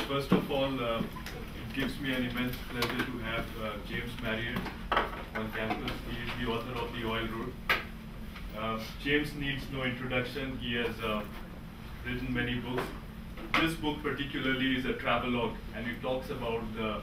First of all, it gives me an immense pleasure to have James Marriott on campus. He is the author of The Oil Road. James needs no introduction. He has written many books. This book particularly is a travelogue, and it talks about the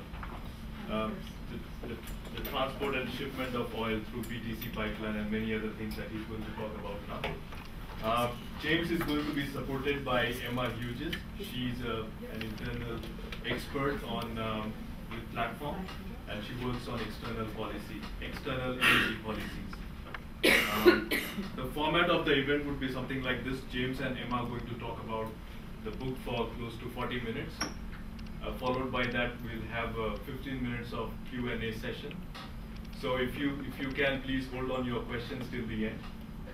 transport and shipment of oil through PTC pipeline and many other things that he's going to talk about now. James is going to be supported by Emma Hughes. She's an internal expert on the platform, and she works on external energy policies. The format of the event would be something like this. James and Emma are going to talk about the book for close to 40 minutes. Followed by that, we'll have 15 minutes of Q&A session. So if you can, please hold on your questions till the end,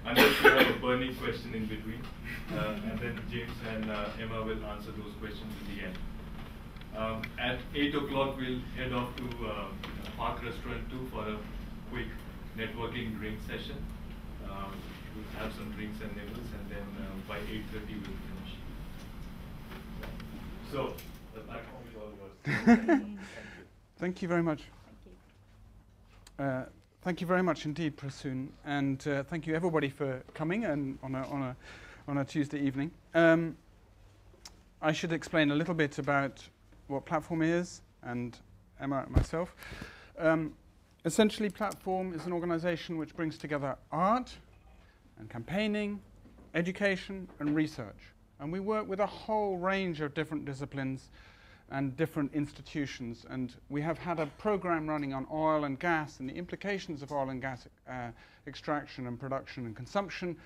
unless you have a burning question in between. And then James and Emma will answer those questions in the end. At 8 o'clock, we'll head off to Park Restaurant 2 for a quick networking drink session. We'll have some drinks and nibbles, and then by 8:30 we'll finish. So the platform is all yours. Thank you very much. Thank you very much indeed, Prasoon, and thank you everybody for coming and on a Tuesday evening. I should explain a little bit about what Platform is, and Emma and myself. Essentially, Platform is an organization which brings together art and campaigning, education and research. And we work with a whole range of different disciplines and different institutions. And we have had a program running on oil and gas and the implications of oil and gas extraction and production and consumption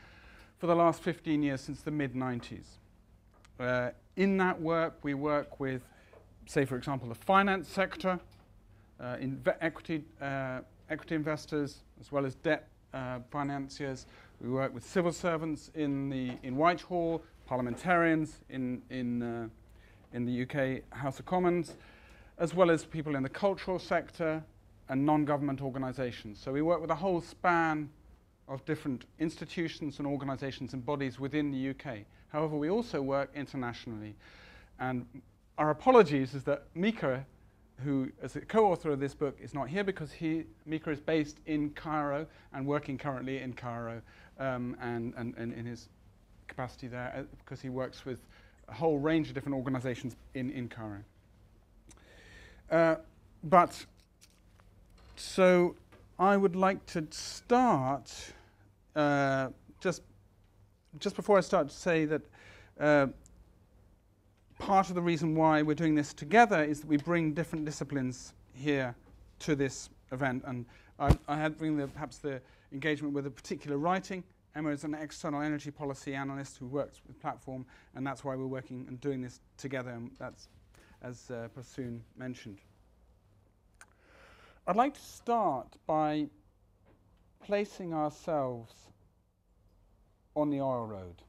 for the last 15 years, since the mid-90s. In that work, we work with, say, for example, the finance sector, equity investors, as well as debt financiers. We work with civil servants in Whitehall, parliamentarians in the UK House of Commons, as well as people in the cultural sector and non-government organisations. So we work with a whole span of different institutions and organisations and bodies within the UK. However, we also work internationally. And our apologies is that Mika, who is a co-author of this book, is not here because Mika is based in Cairo and working currently in Cairo and in his capacity there, because he works with a whole range of different organizations in Cairo. So I would like to start, just before I start, to say that part of the reason why we're doing this together is that we bring different disciplines here to this event. And I had perhaps the engagement with a particular writing. Emma is an external energy policy analyst who works with Platform, and that's why we're working and doing this together. And that's, as Prasoon mentioned. I'd like to start by placing ourselves on the oil road.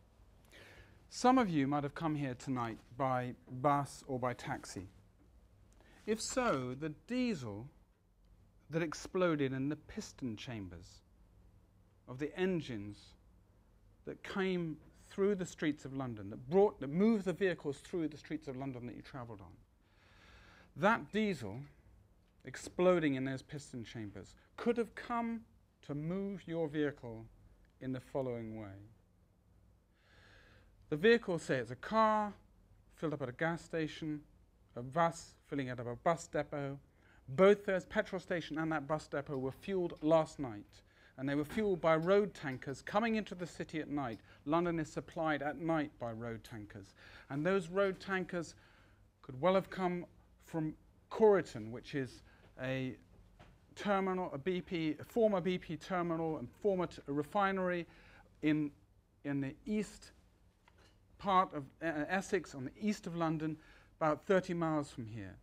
Some of you might have come here tonight by bus or by taxi. If so, the diesel that exploded in the piston chambers of the engines that came through the streets of London, that moved the vehicles through the streets of London that you travelled on, that diesel exploding in those piston chambers could have come to move your vehicle in the following way. The vehicle, say it's a car filled up at a gas station, a bus filling out of a bus depot. Both those petrol station and that bus depot were fueled last night, and they were fueled by road tankers coming into the city at night. London is supplied at night by road tankers, and those road tankers could well have come from Corriton, which is a terminal, a former BP terminal and former refinery in the east part of Essex, on the east of London, about 30 miles from here.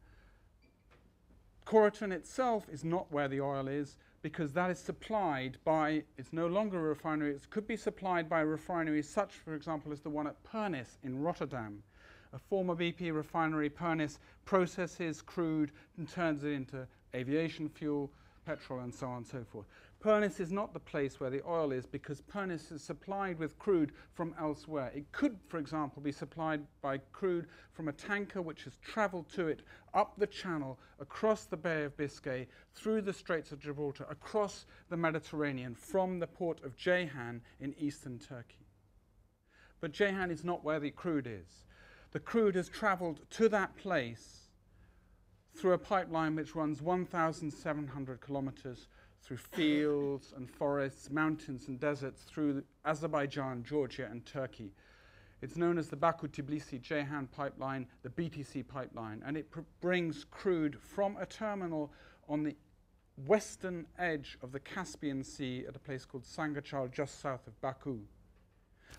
Corriton itself is not where the oil is, because that is supplied by, it's no longer a refinery, it could be supplied by refineries such, for example, as the one at Pernis in Rotterdam. A former BP refinery, Pernis, processes crude and turns it into aviation fuel, petrol and so on and so forth. Pernis is not the place where the oil is because Pernis is supplied with crude from elsewhere. It could, for example, be supplied by crude from a tanker which has travelled to it up the channel, across the Bay of Biscay, through the Straits of Gibraltar, across the Mediterranean, from the port of Ceyhan in eastern Turkey. But Ceyhan is not where the crude is. The crude has travelled to that place through a pipeline which runs 1,700 kilometers through fields and forests, mountains and deserts, through Azerbaijan, Georgia and Turkey. It's known as the Baku-Tbilisi-Ceyhan pipeline, the BTC pipeline, and it brings crude from a terminal on the western edge of the Caspian Sea at a place called Sangachal, just south of Baku.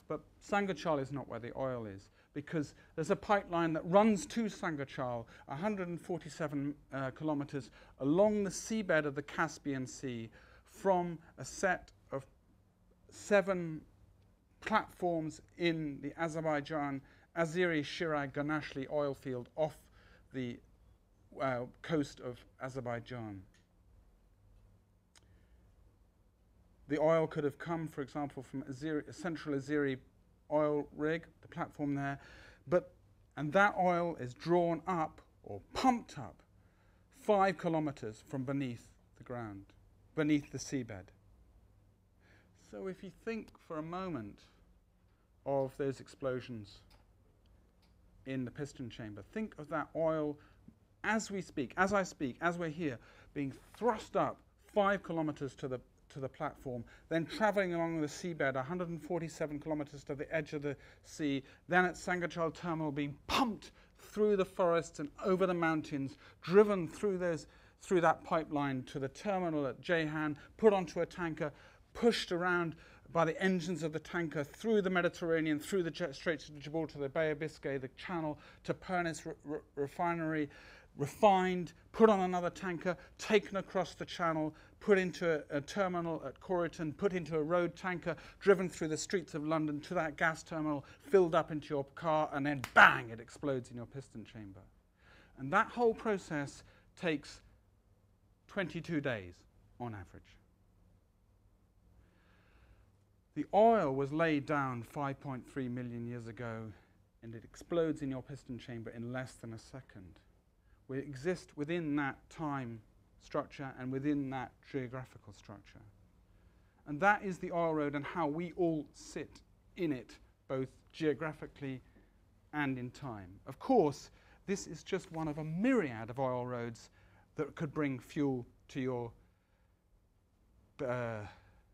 But Sangachal is not where the oil is, because there's a pipeline that runs to Sangachal, 147 kilometers along the seabed of the Caspian Sea, from a set of 7 platforms in the Azerbaijan Azeri-Shirag-Ganashli oil field off the coast of Azerbaijan. The oil could have come, for example, from a central Azeri oil rig, the platform there, and that oil is drawn up or pumped up 5 kilometers from beneath the ground, beneath the seabed. So if you think for a moment of those explosions in the piston chamber, think of that oil as we speak, as I speak, as we're here, being thrust up 5 kilometers to the platform, then travelling along the seabed 147 kilometers to the edge of the sea, then at Sangachal terminal being pumped through the forests and over the mountains, driven through that pipeline to the terminal at Ceyhan, put onto a tanker, pushed around by the engines of the tanker through the Mediterranean, through the Straits of Gibraltar, the Bay of Biscay, the Channel, to Pernis refinery, refined, put on another tanker, taken across the Channel, put into a terminal at Corriton, put into a road tanker, driven through the streets of London to that gas terminal, filled up into your car, and then bang, it explodes in your piston chamber. And that whole process takes 22 days on average. The oil was laid down 5.3 million years ago, and it explodes in your piston chamber in less than a second. We exist within that time structure and within that geographical structure. And that is the oil road and how we all sit in it, both geographically and in time. Of course, this is just one of a myriad of oil roads that could bring fuel to your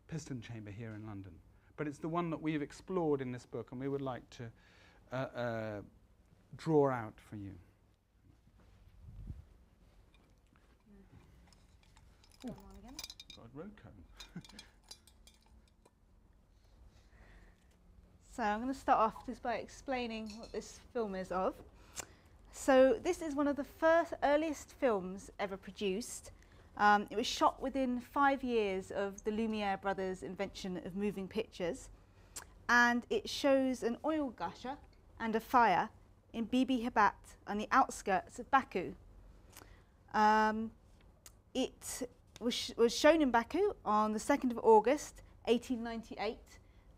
piston chamber here in London. But it's the one that we've explored in this book and we would like to draw out for you. Come on again. Got a road cone. So I'm going to start off just by explaining what this film is of. So this is one of the earliest films ever produced. It was shot within 5 years of the Lumiere brothers' invention of moving pictures, and it shows an oil gusher and a fire in Bibi Habat on the outskirts of Baku. It was shown in Baku on the 2nd of August 1898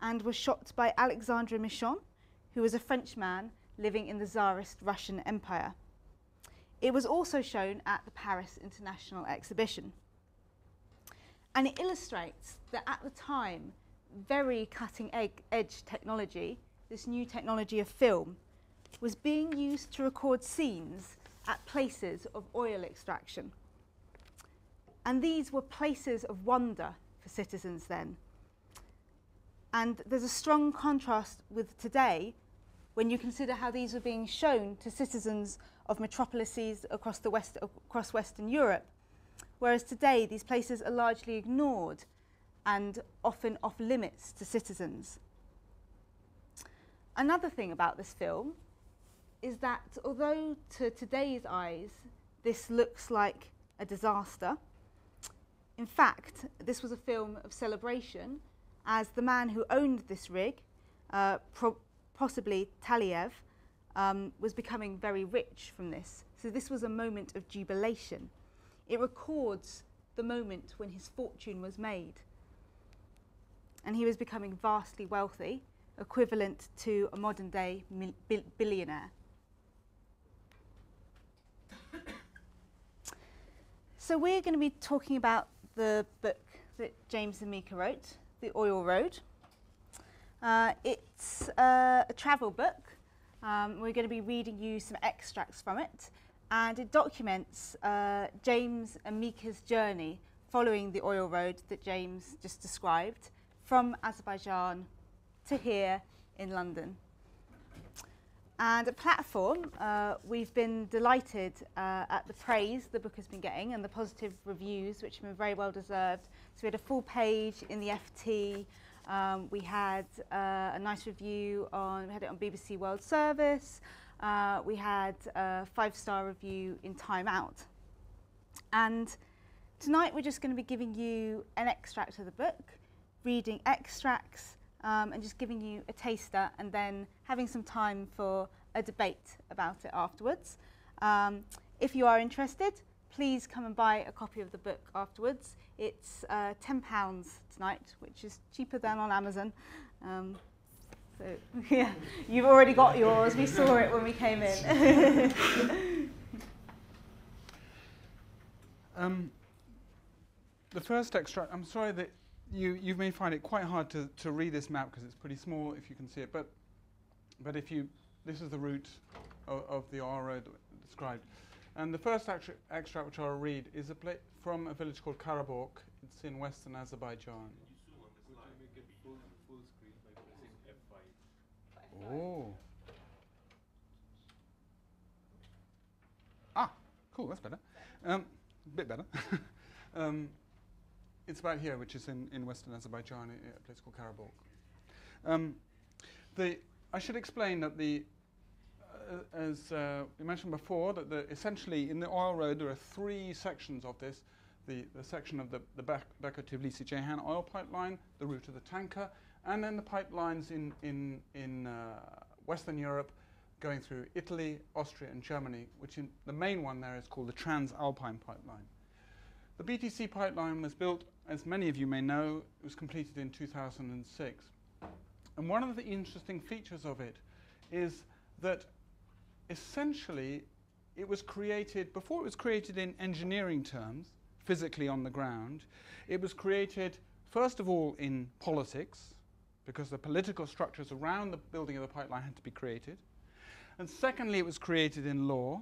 and was shot by Alexandre Michon, who was a Frenchman living in the Tsarist Russian Empire. It was also shown at the Paris International Exhibition. And it illustrates that at the time, very cutting-edge technology, this new technology of film, was being used to record scenes at places of oil extraction. And these were places of wonder for citizens then. And there's a strong contrast with today when you consider how these were being shown to citizens of metropolises across Western Europe, whereas today these places are largely ignored and often off limits to citizens. Another thing about this film is that although to today's eyes this looks like a disaster, in fact this was a film of celebration, as the man who owned this rig, possibly Taliev, was becoming very rich from this. So this was a moment of jubilation. It records the moment when his fortune was made. And he was becoming vastly wealthy, equivalent to a modern-day billionaire. So we're going to be talking about the book that James and Mika wrote, The Oil Road. It's a travel book. We're going to be reading you some extracts from it, and it documents James and Mika's journey following the oil road that James just described, from Azerbaijan to here in London. And at Platform, we've been delighted at the praise the book has been getting and the positive reviews, which have been very well deserved. So we had a full page in the FT. We had a nice review we had it on BBC World Service. We had a 5-star review in Time Out. And tonight we're just going to be giving you an extract of the book, reading extracts, and just giving you a taster, and then having some time for a debate about it afterwards. If you are interested, please come and buy a copy of the book afterwards. It's £10 tonight, which is cheaper than on Amazon. So yeah, you've already got yours. We saw it when we came in. The first extract, I'm sorry that you may find it quite hard to read this map because it's pretty small if you can see it, but this is the route of the oil road described. And the first extract which I'll read is from a village called Karabakh. It's in western Azerbaijan. Can you zoom on the slide? Make it full screen by pressing F5. Oh. Ah, cool, that's better. A bit better. It's about here, which is in western Azerbaijan, a place called Karabakh. I should explain that as we mentioned before, that essentially in the oil road there are 3 sections of this. The section of the Baku-Tbilisi-Ceyhan oil pipeline, the route of the tanker, and then the pipelines in Western Europe going through Italy, Austria and Germany, which the main one there is called the Transalpine pipeline. The BTC pipeline was built, as many of you may know, it was completed in 2006. And one of the interesting features of it is that essentially it was created, before it was created in engineering terms, physically on the ground, it was created first of all in politics, because the political structures around the building of the pipeline had to be created. And secondly, it was created in law.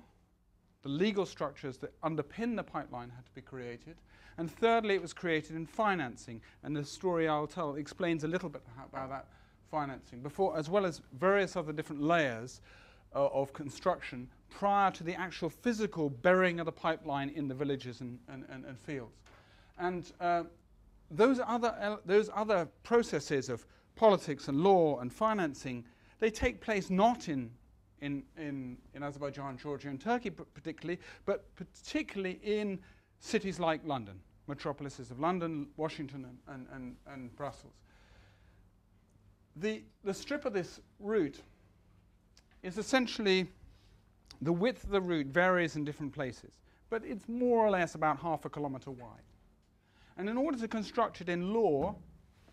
The legal structures that underpin the pipeline had to be created. And thirdly, it was created in financing. And the story I'll tell explains a little bit about that financing, as well as various other different layers of construction prior to the actual physical burying of the pipeline in the villages and fields. And those other processes of politics and law and financing, they take place not in Azerbaijan, Georgia and Turkey particularly, but particularly in cities like London, metropolises of London, Washington and Brussels. The strip of this route is essentially, the width of the route varies in different places, but it's more or less about ½ a kilometre wide. And in order to construct it in law,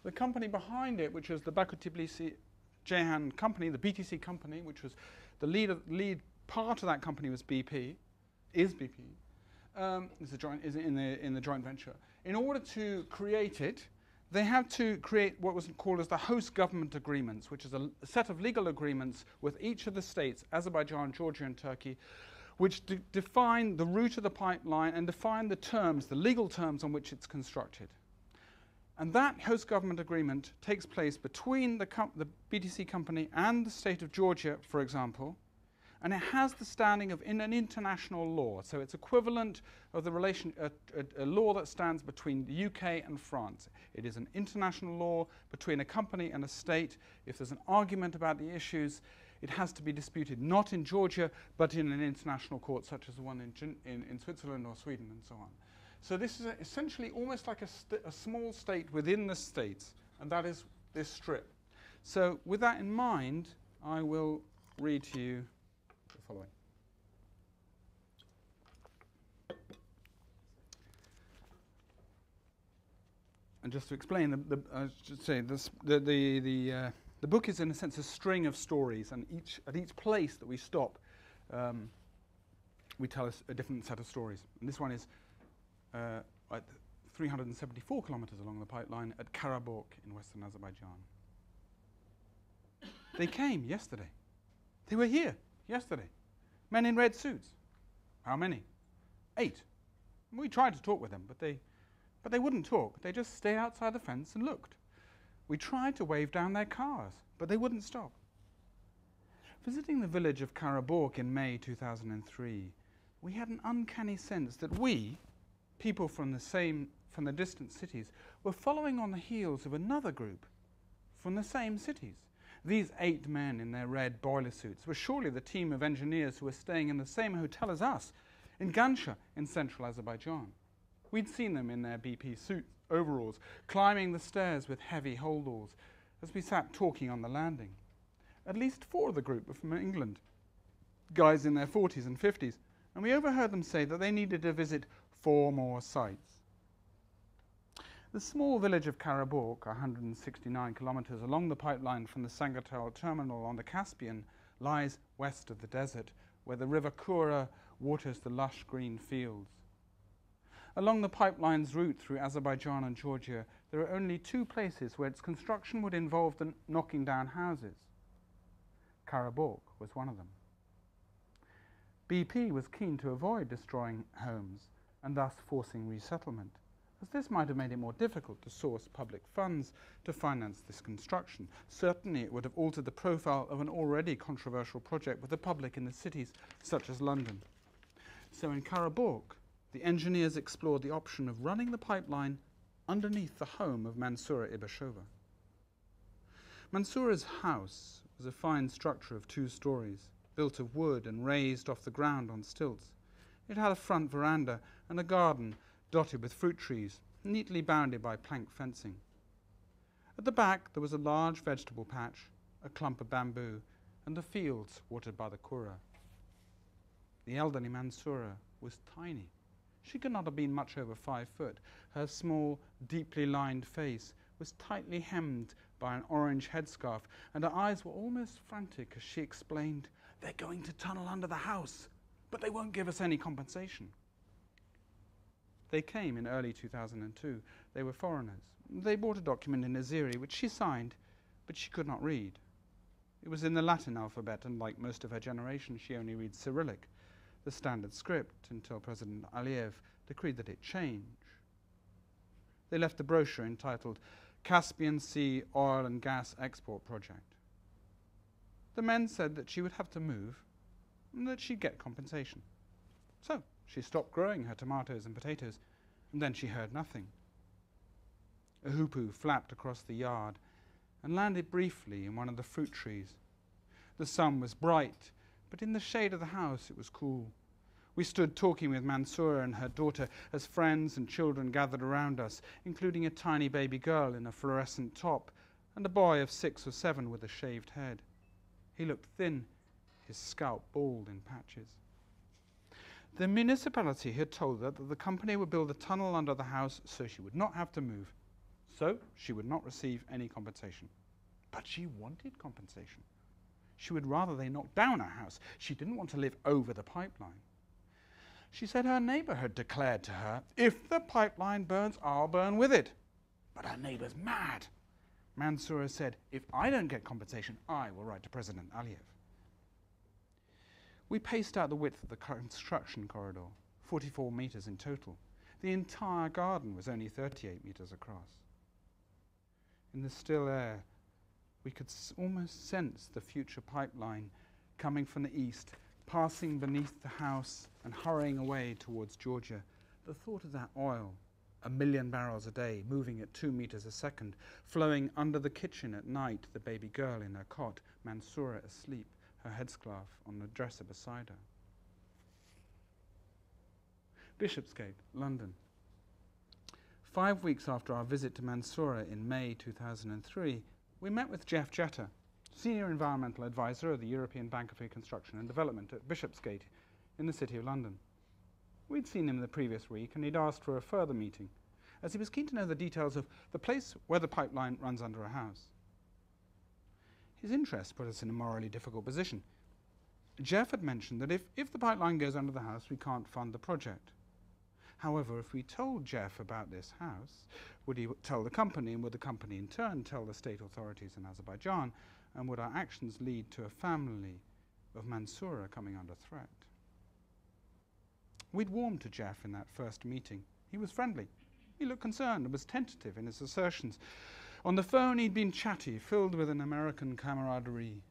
the company behind it, which was the Baku-Tbilisi-Ceyhan company, the BTC company, which was the lead part of that company was BP, is BP, is in the joint venture. In order to create it, they have to create what was called as the host government agreements, which is a set of legal agreements with each of the states, Azerbaijan, Georgia and Turkey, which define the route of the pipeline and define the terms, the legal terms on which it's constructed. And that host government agreement takes place between the BTC company and the state of Georgia, for example, and it has the standing of in an international law. So it's equivalent of the a law that stands between the UK and France. It is an international law between a company and a state. If there's an argument about the issues, it has to be disputed not in Georgia, but in an international court, such as the one in Switzerland or Sweden and so on. So this is essentially almost like a small state within the states, and that is this strip. So with that in mind, I will read to you the following. And just to explain, I should say this, the book is in a sense a string of stories, and at each place that we stop, we tell us a different set of stories. And this one is at 374 kilometers along the pipeline at Karabakh in western Azerbaijan. They came yesterday. They were here yesterday. Men in red suits. How many? 8. We tried to talk with them, but they wouldn't talk. They just stayed outside the fence and looked. We tried to wave down their cars, but they wouldn't stop. Visiting the village of Karabakh in May 2003, we had an uncanny sense that we, people from the distant cities, were following on the heels of another group from the same cities. These 8 men in their red boiler suits were surely the team of engineers who were staying in the same hotel as us, in Gansha, in central Azerbaijan. We'd seen them in their BP suit overalls, climbing the stairs with heavy holdalls as we sat talking on the landing. At least 4 of the group were from England, guys in their 40s and 50s, and we overheard them say that they needed to visit 4 more sites. The small village of Karabakh, 169 kilometers along the pipeline from the Sangatel terminal on the Caspian, lies west of the desert, where the river Kura waters the lush green fields. Along the pipeline's route through Azerbaijan and Georgia, there are only 2 places where its construction would involve the knocking down houses. Karabakh was one of them. BP was keen to avoid destroying homes and thus forcing resettlement, as this might have made it more difficult to source public funds to finance this construction. Certainly it would have altered the profile of an already controversial project with the public in the cities such as London. So in Karabakh, the engineers explored the option of running the pipeline underneath the home of Mansoura Ibashova. Mansoura's house was a fine structure of 2 stories, built of wood and raised off the ground on stilts. It had a front veranda and a garden dotted with fruit trees, neatly bounded by plank fencing. At the back there was a large vegetable patch, a clump of bamboo, and the fields watered by the Kura. The elderly Mansoura was tiny. She could not have been much over 5 foot. Her small, deeply lined face was tightly hemmed by an orange headscarf, and her eyes were almost frantic as she explained, "They're going to tunnel under the house, but they won't give us any compensation." They came in early 2002. They were foreigners. They brought a document in Azeri, which she signed, but she could not read. It was in the Latin alphabet, and like most of her generation, she only reads Cyrillic, the standard script, until President Aliyev decreed that it change. They left a brochure entitled Caspian Sea Oil and Gas Export Project. The men said that she would have to move and that she'd get compensation. So she stopped growing her tomatoes and potatoes, and then she heard nothing. A hoopoe flapped across the yard and landed briefly in one of the fruit trees. The sun was bright, but in the shade of the house it was cool. We stood talking with Mansoura and her daughter as friends and children gathered around us, including a tiny baby girl in a fluorescent top and a boy of 6 or 7 with a shaved head. He looked thin, his scalp bald in patches. The municipality had told her that the company would build a tunnel under the house so she would not have to move. So she would not receive any compensation. But she wanted compensation. She would rather they knock down her house. She didn't want to live over the pipeline. She said her neighbor had declared to her, "If the pipeline burns, I'll burn with it." But her neighbor's mad. Mansoura said, "If I don't get compensation, I will write to President Aliyev." We paced out the width of the construction corridor, 44 meters in total. The entire garden was only 38 meters across. In the still air, we could almost sense the future pipeline coming from the east, passing beneath the house and hurrying away towards Georgia. The thought of that oil, 1 million barrels a day, moving at 2 meters a second, flowing under the kitchen at night, the baby girl in her cot, Mansoura asleep, her headscarf on the dresser beside her. Bishopsgate, London. 5 weeks after our visit to Mansoura in May 2003, we met with Jeff Jeter, Senior Environmental Advisor of the European Bank for Reconstruction and Development at Bishopsgate in the City of London. We'd seen him the previous week and he'd asked for a further meeting. as he was keen to know the details of the place where the pipeline runs under a house. His interest put us in a morally difficult position. Jeff had mentioned that if the pipeline goes under the house, we can't fund the project. However, if we told Jeff about this house, would he tell the company, and would the company in turn tell the state authorities in Azerbaijan, and would our actions lead to a family of Mansoura coming under threat? We'd warmed to Jeff in that first meeting. He was friendly. He looked concerned and was tentative in his assertions. On the phone, he'd been chatty, filled with an American camaraderie.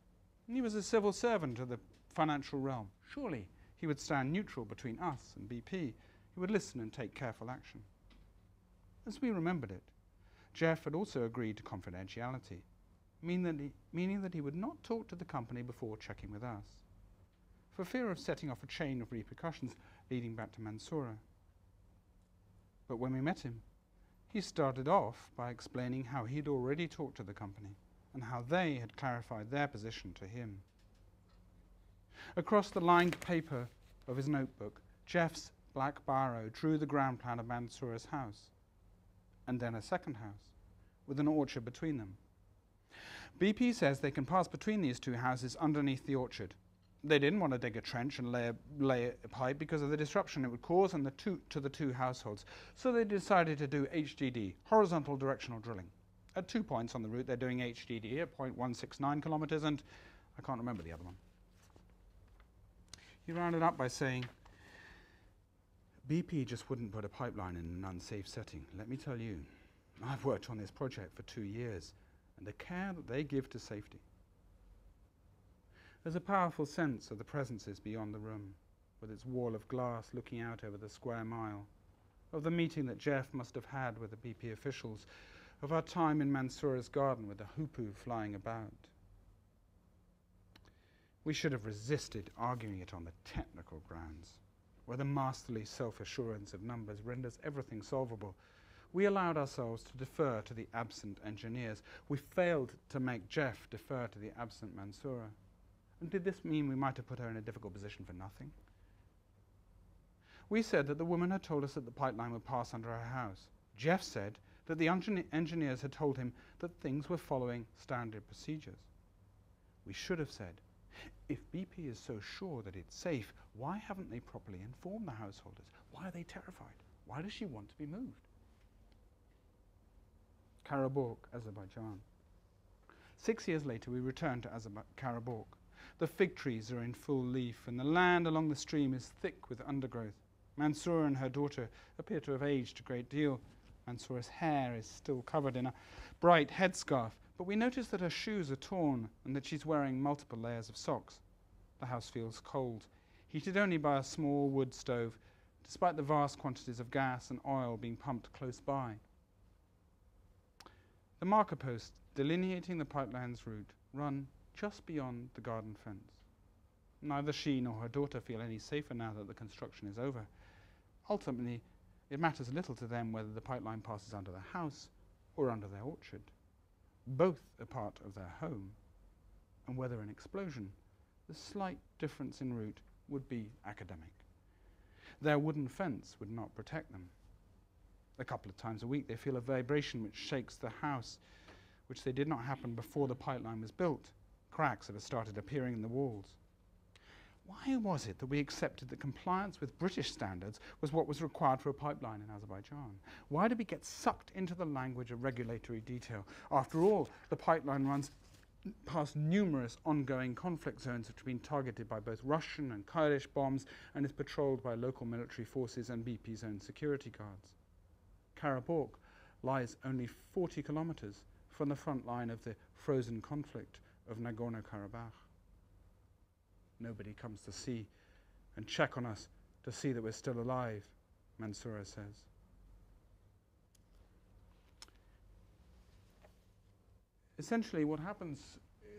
He was a civil servant of the financial realm. Surely he would stand neutral between us and BP. He would listen and take careful action. As we remembered it, Jeff had also agreed to confidentiality, meaning that he would not talk to the company before checking with us, for fear of setting off a chain of repercussions leading back to Mansoura. But when we met him, he started off by explaining how he'd already talked to the company and how they had clarified their position to him. Across the lined paper of his notebook, Jeff's black biro drew the ground plan of Mansoura's house, and then a second house, with an orchard between them. BP says they can pass between these two houses underneath the orchard. They didn't want to dig a trench and lay a pipe because of the disruption it would cause and to the two households. So they decided to do HDD, horizontal directional drilling. At 2 points on the route, they're doing HDD at 0.169 kilometers, and I can't remember the other one. He rounded up by saying, BP just wouldn't put a pipeline in an unsafe setting. Let me tell you, I've worked on this project for 2 years, and the care that they give to safety. There's a powerful sense of the presences beyond the room, with its wall of glass looking out over the square mile, of the meeting that Jeff must have had with the BP officials, of our time in Mansoura's garden with the hoopoe flying about. We should have resisted arguing it on the technical grounds, where the masterly self-assurance of numbers renders everything solvable. We allowed ourselves to defer to the absent engineers. We failed to make Jeff defer to the absent Mansoura. And did this mean we might have put her in a difficult position for nothing? We said that the woman had told us that the pipeline would pass under her house. Jeff said that the engineers had told him that things were following standard procedures. We should have said, if BP is so sure that it's safe, why haven't they properly informed the householders? Why are they terrified? Why does she want to be moved? Karabakh, Azerbaijan. 6 years later, we returned to Karabakh. The fig trees are in full leaf, and the land along the stream is thick with undergrowth. Mansoura and her daughter appear to have aged a great deal. Mansoura's hair is still covered in a bright headscarf, but we notice that her shoes are torn and that she's wearing multiple layers of socks. The house feels cold, heated only by a small wood stove, despite the vast quantities of gas and oil being pumped close by. The marker posts delineating the pipeline's route run just beyond the garden fence. Neither she nor her daughter feel any safer now that the construction is over. Ultimately, it matters little to them whether the pipeline passes under the house or under their orchard. Both are part of their home, and whether an explosion, the slight difference in route would be academic. Their wooden fence would not protect them. A couple of times a week they feel a vibration which shakes the house, which they did not happen before the pipeline was built. Cracks have started appearing in the walls. Why was it that we accepted that compliance with British standards was what was required for a pipeline in Azerbaijan? Why did we get sucked into the language of regulatory detail? After all, the pipeline runs past numerous ongoing conflict zones which have been targeted by both Russian and Kurdish bombs and is patrolled by local military forces and BP's own security guards. Karabakh lies only 40 kilometers from the front line of the frozen conflict of Nagorno-Karabakh. Nobody comes to see and check on us to see that we're still alive, Mansoura says. Essentially, what happens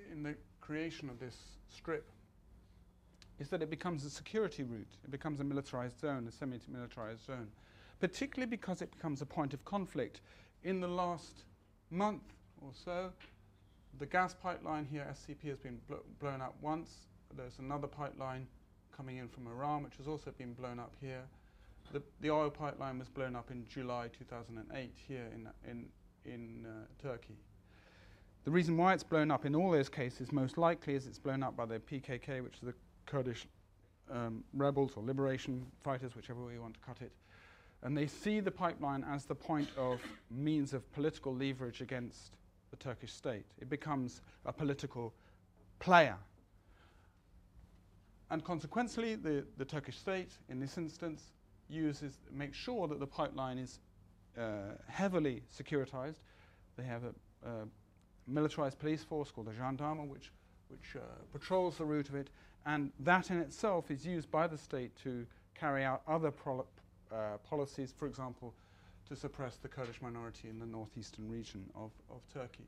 in the creation of this strip is that it becomes a security route. It becomes a militarized zone, a semi-militarized zone, particularly because it becomes a point of conflict. In the last month or so, the gas pipeline here, SCP, has been blown up once. There's another pipeline coming in from Iran, which has also been blown up here. The oil pipeline was blown up in July 2008 here in Turkey. The reason why it's blown up in all those cases most likely is it's blown up by the PKK, which is the Kurdish rebels or liberation fighters, whichever way you want to cut it. And they see the pipeline as the point of means of political leverage against the Turkish state. It becomes a political player. And consequently, the Turkish state, in this instance, makes sure that the pipeline is heavily securitized. They have a militarized police force called the gendarme, which patrols the route of it, and that in itself is used by the state to carry out other policies, for example, to suppress the Kurdish minority in the northeastern region of Turkey.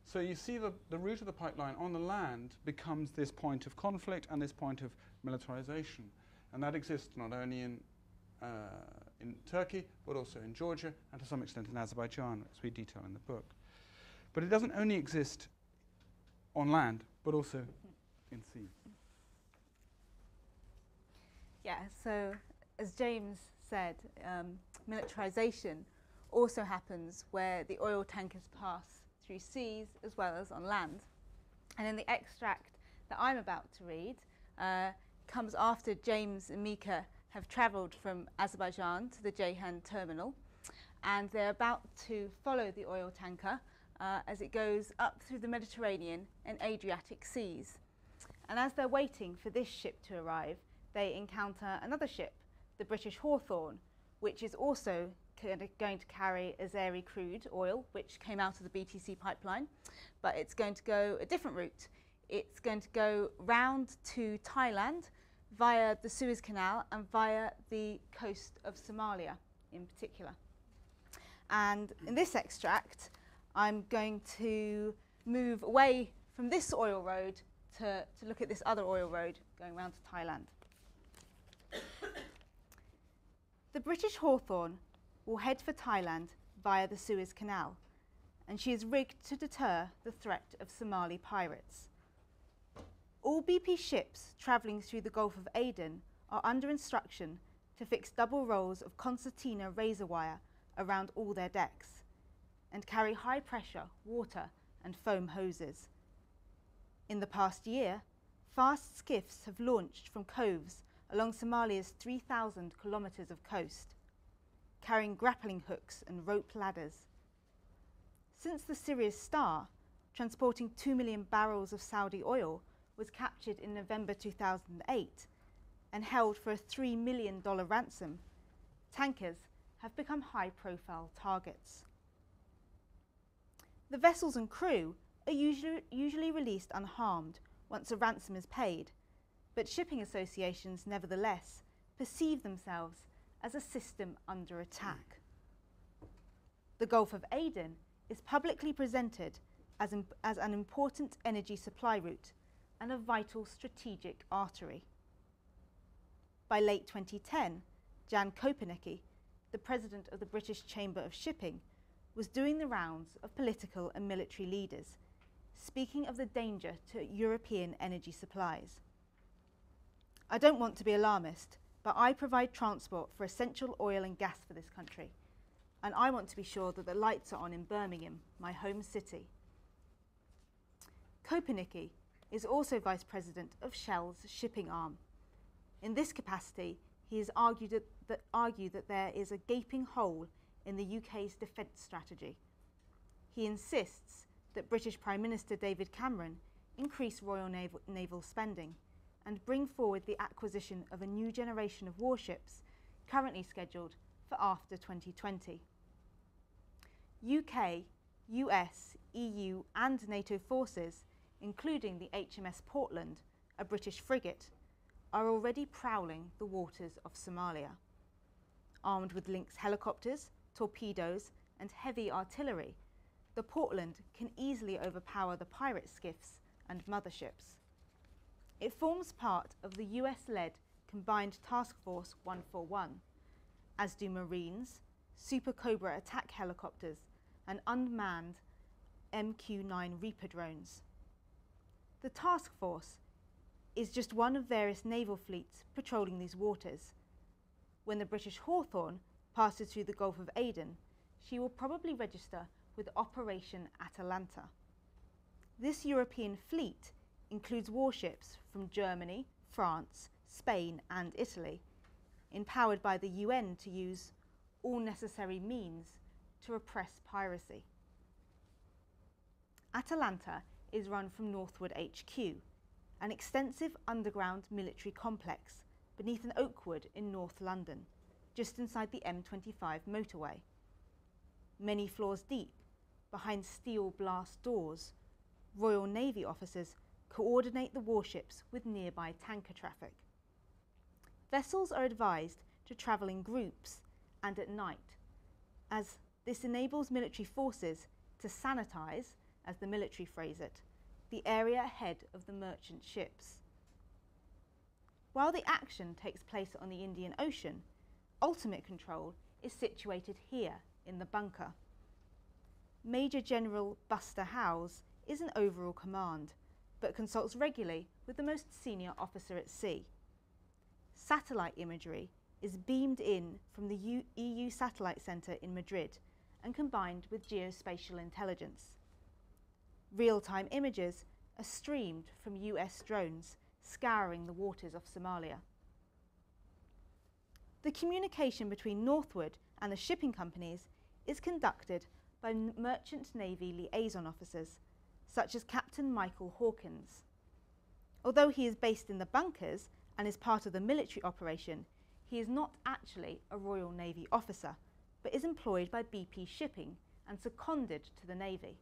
So you see the route of the pipeline on the land becomes this point of conflict and this point of militarization. And that exists not only in Turkey, but also in Georgia, and to some extent in Azerbaijan, as we detail in the book. But it doesn't only exist on land, but also in sea. Yeah, so as James said, militarization also happens where the oil tankers pass through seas as well as on land. And in the extract that I'm about to read comes after James and Mika have travelled from Azerbaijan to the Ceyhan terminal, and they're about to follow the oil tanker as it goes up through the Mediterranean and Adriatic seas. And as they're waiting for this ship to arrive, they encounter another ship, the British Hawthorne, which is also going to carry Azeri crude oil, which came out of the BTC pipeline, but it's going to go a different route. It's going to go round to Thailand via the Suez Canal and via the coast of Somalia in particular. And in this extract, I'm going to move away from this oil road to look at this other oil road going round to Thailand. The British Hawthorne will head for Thailand via the Suez Canal, and she is rigged to deter the threat of Somali pirates. All BP ships travelling through the Gulf of Aden are under instruction to fix double rolls of concertina razor wire around all their decks and carry high-pressure water and foam hoses. In the past year, fast skiffs have launched from coves along Somalia's 3,000 kilometres of coast, carrying grappling hooks and rope ladders. Since the Sirius Star, transporting 2 million barrels of Saudi oil, was captured in November 2008 and held for a $3 million ransom, tankers have become high-profile targets. The vessels and crew are usually released unharmed once a ransom is paid, but shipping associations nevertheless perceive themselves as a system under attack. The Gulf of Aden is publicly presented as an important energy supply route and a vital strategic artery. By late 2010, Jan Kopenecki, the president of the British Chamber of Shipping, was doing the rounds of political and military leaders, speaking of the danger to European energy supplies. I don't want to be alarmist, but I provide transport for essential oil and gas for this country, and I want to be sure that the lights are on in Birmingham, my home city. Kopenecki is also vice president of Shell's shipping arm. In this capacity, he has argued that there is a gaping hole in the UK's defence strategy. He insists that British Prime Minister David Cameron increase Royal Naval spending and bring forward the acquisition of a new generation of warships currently scheduled for after 2020. UK, US, EU and NATO forces, including the HMS Portland, a British frigate, are already prowling the waters of Somalia. Armed with Lynx helicopters, torpedoes and heavy artillery, the Portland can easily overpower the pirate skiffs and motherships. It forms part of the US-led Combined Task Force 141, as do Marines, Super Cobra attack helicopters and unmanned MQ-9 Reaper drones. The task force is just one of various naval fleets patrolling these waters. when the British Hawthorn passes through the Gulf of Aden, she will probably register with Operation Atalanta. This European fleet includes warships from Germany, France, Spain and Italy, empowered by the UN to use all necessary means to repress piracy. Atalanta is run from Northwood HQ, an extensive underground military complex beneath an oak wood in North London, just inside the M25 motorway. Many floors deep, behind steel blast doors, Royal Navy officers coordinate the warships with nearby tanker traffic. Vessels are advised to travel in groups and at night, as this enables military forces to sanitize, as the military phrase it, the area ahead of the merchant ships. While the action takes place on the Indian Ocean, ultimate control is situated here in the bunker. Major General Buster Howes is in overall command, but consults regularly with the most senior officer at sea. Satellite imagery is beamed in from the EU Satellite Centre in Madrid and combined with geospatial intelligence. Real-time images are streamed from US drones scouring the waters of Somalia. The communication between Northwood and the shipping companies is conducted by Merchant Navy liaison officers, such as Captain Michael Hawkins. Although he is based in the bunkers and is part of the military operation, he is not actually a Royal Navy officer, but is employed by BP Shipping and seconded to the Navy.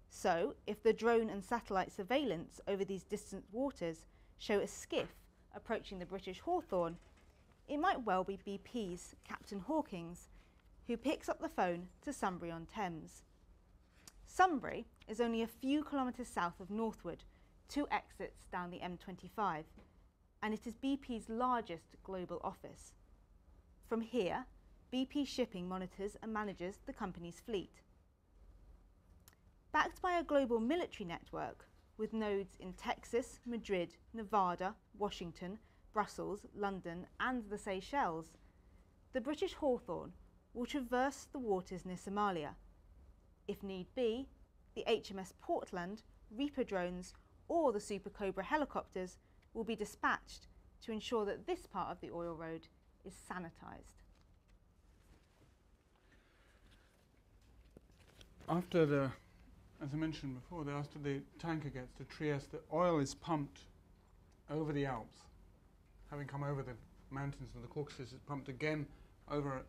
So, if the drone and satellite surveillance over these distant waters show a skiff approaching the British Hawthorn, it might well be BP's Captain Hawkins who picks up the phone to Sunbury-on-Thames. Sunbury is only a few kilometres south of Northwood, 2 exits down the M25, and it is BP's largest global office. From here, BP Shipping monitors and manages the company's fleet. Backed by a global military network with nodes in Texas, Madrid, Nevada, Washington, Brussels, London and the Seychelles, the British Hawthorn will traverse the waters near Somalia. If need be, the HMS Portland, Reaper drones or the Super Cobra helicopters will be dispatched to ensure that this part of the oil road is sanitised. As I mentioned before, after the tanker gets to Trieste, the oil is pumped over the Alps. Having come over the mountains of the Caucasus, it's pumped again over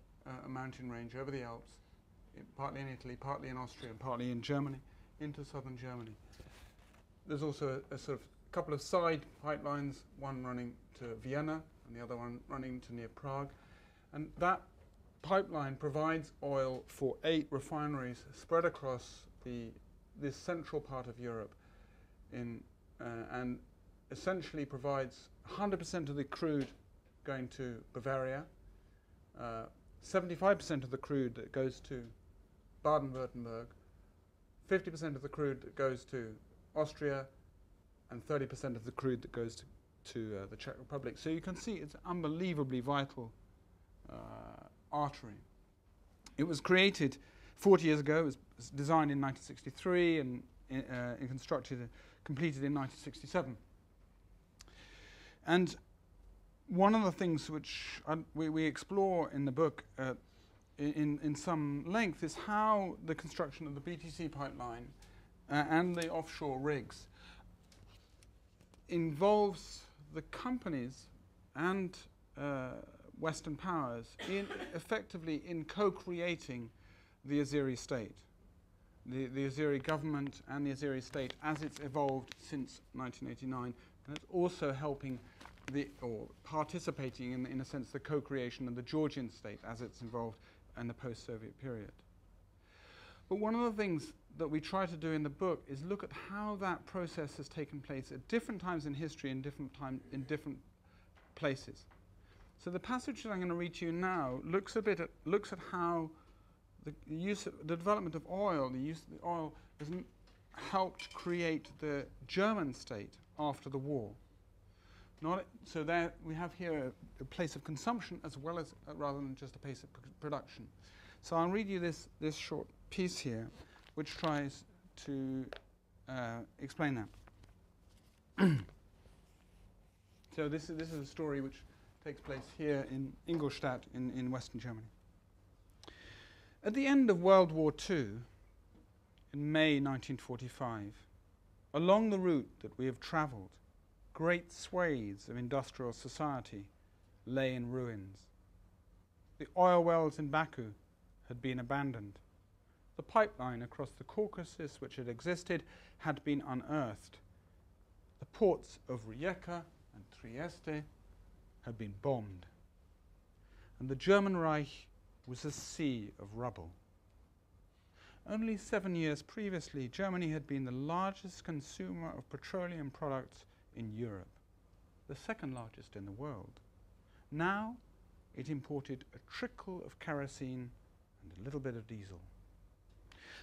a mountain range, over the Alps, partly in Italy, partly in Austria, and partly in Germany, into southern Germany. There's also a sort of couple of side pipelines, one running to Vienna and the other one running to near Prague. And that pipeline provides oil for 8 refineries spread across this central part of Europe and essentially provides 100% of the crude going to Bavaria, 75% of the crude that goes to Baden-Württemberg, 50% of the crude that goes to Austria, and 30% of the crude that goes to the Czech Republic. So you can see it's an unbelievably vital artery. It was created 40 years ago. It was designed in 1963 and completed in 1967. And one of the things which we explore in the book in some length is how the construction of the BTC pipeline and the offshore rigs involves the companies and Western powers effectively in co-creating the Azeri state, the Azeri government and the Azeri state as it's evolved since 1989, and it's also helping or participating in a sense the co-creation of the Georgian state as it's evolved in the post-Soviet period. But one of the things that we try to do in the book is look at how that process has taken place at different times in history and in different places. So the passage that I'm going to read to you now looks at how the development of oil, the use of the oil, has helped create the German state after the war. So there we have here a place of consumption as well as rather than just a place of production. So I'll read you this short piece here, which tries to explain that. So this is a story which takes place here in Ingolstadt in Western Germany. At the end of World War II, in May 1945, along the route that we have travelled, great swathes of industrial society lay in ruins. The oil wells in Baku had been abandoned. The pipeline across the Caucasus which had existed had been unearthed. The ports of Rijeka and Trieste had been bombed. And the German Reich was a sea of rubble. Only 7 years previously, Germany had been the largest consumer of petroleum products in Europe, the second largest in the world. Now it imported a trickle of kerosene and a little bit of diesel.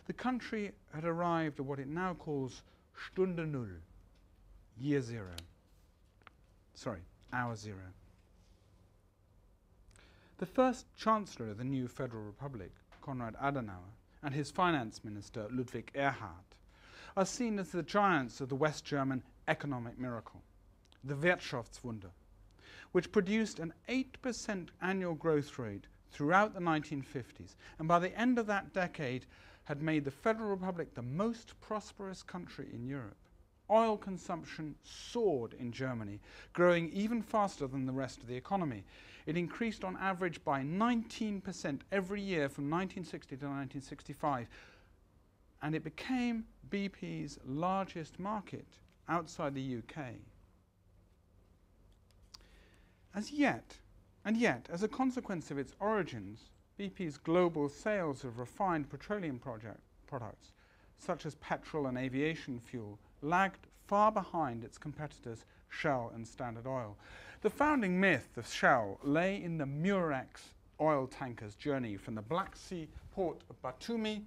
The country had arrived at what it now calls Stunde Null, year zero. Sorry, hour zero. The first Chancellor of the new Federal Republic, Konrad Adenauer, and his finance minister, Ludwig Erhard, are seen as the giants of the West German economic miracle, the Wirtschaftswunder, which produced an 8% annual growth rate throughout the 1950s, and by the end of that decade had made the Federal Republic the most prosperous country in Europe. Oil consumption soared in Germany, growing even faster than the rest of the economy. It increased on average by 19% every year from 1960 to 1965, and it became BP's largest market outside the UK. As yet, as a consequence of its origins, BP's global sales of refined petroleum products, such as petrol and aviation fuel, lagged far behind its competitors Shell and Standard Oil. The founding myth of Shell lay in the Murex oil tanker's journey from the Black Sea port of Batumi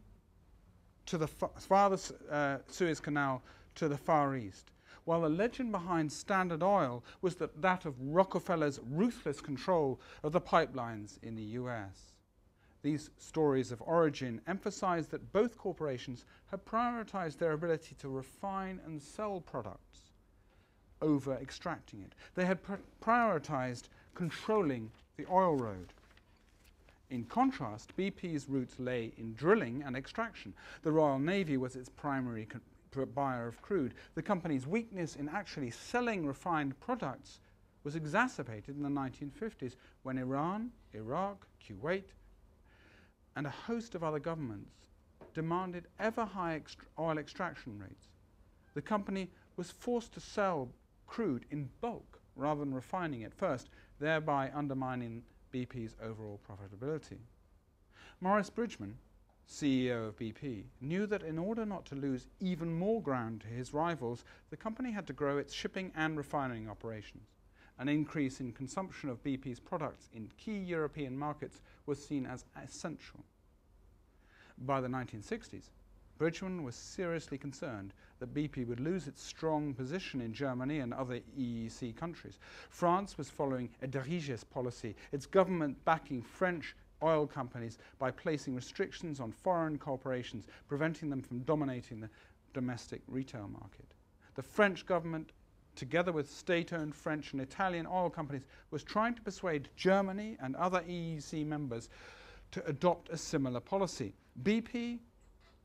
to the Suez Canal to the Far East, while the legend behind Standard Oil was that of Rockefeller's ruthless control of the pipelines in the US. These stories of origin emphasize that both corporations had prioritized their ability to refine and sell products over extracting it. They had prioritized controlling the oil road. In contrast, BP's roots lay in drilling and extraction. The Royal Navy was its primary buyer of crude. The company's weakness in actually selling refined products was exacerbated in the 1950s when Iran, Iraq, Kuwait, and a host of other governments demanded ever higher oil extraction rates. The company was forced to sell crude in bulk rather than refining it first, thereby undermining BP's overall profitability. Maurice Bridgman, CEO of BP, knew that in order not to lose even more ground to his rivals, the company had to grow its shipping and refining operations. An increase in consumption of BP's products in key European markets was seen as essential. By the 1960s, Bridgman was seriously concerned that BP would lose its strong position in Germany and other EEC countries. France was following a dirigistes policy, its government backing French oil companies by placing restrictions on foreign corporations, preventing them from dominating the domestic retail market. The French government, together with state-owned French and Italian oil companies, was trying to persuade Germany and other EEC members to adopt a similar policy. BP,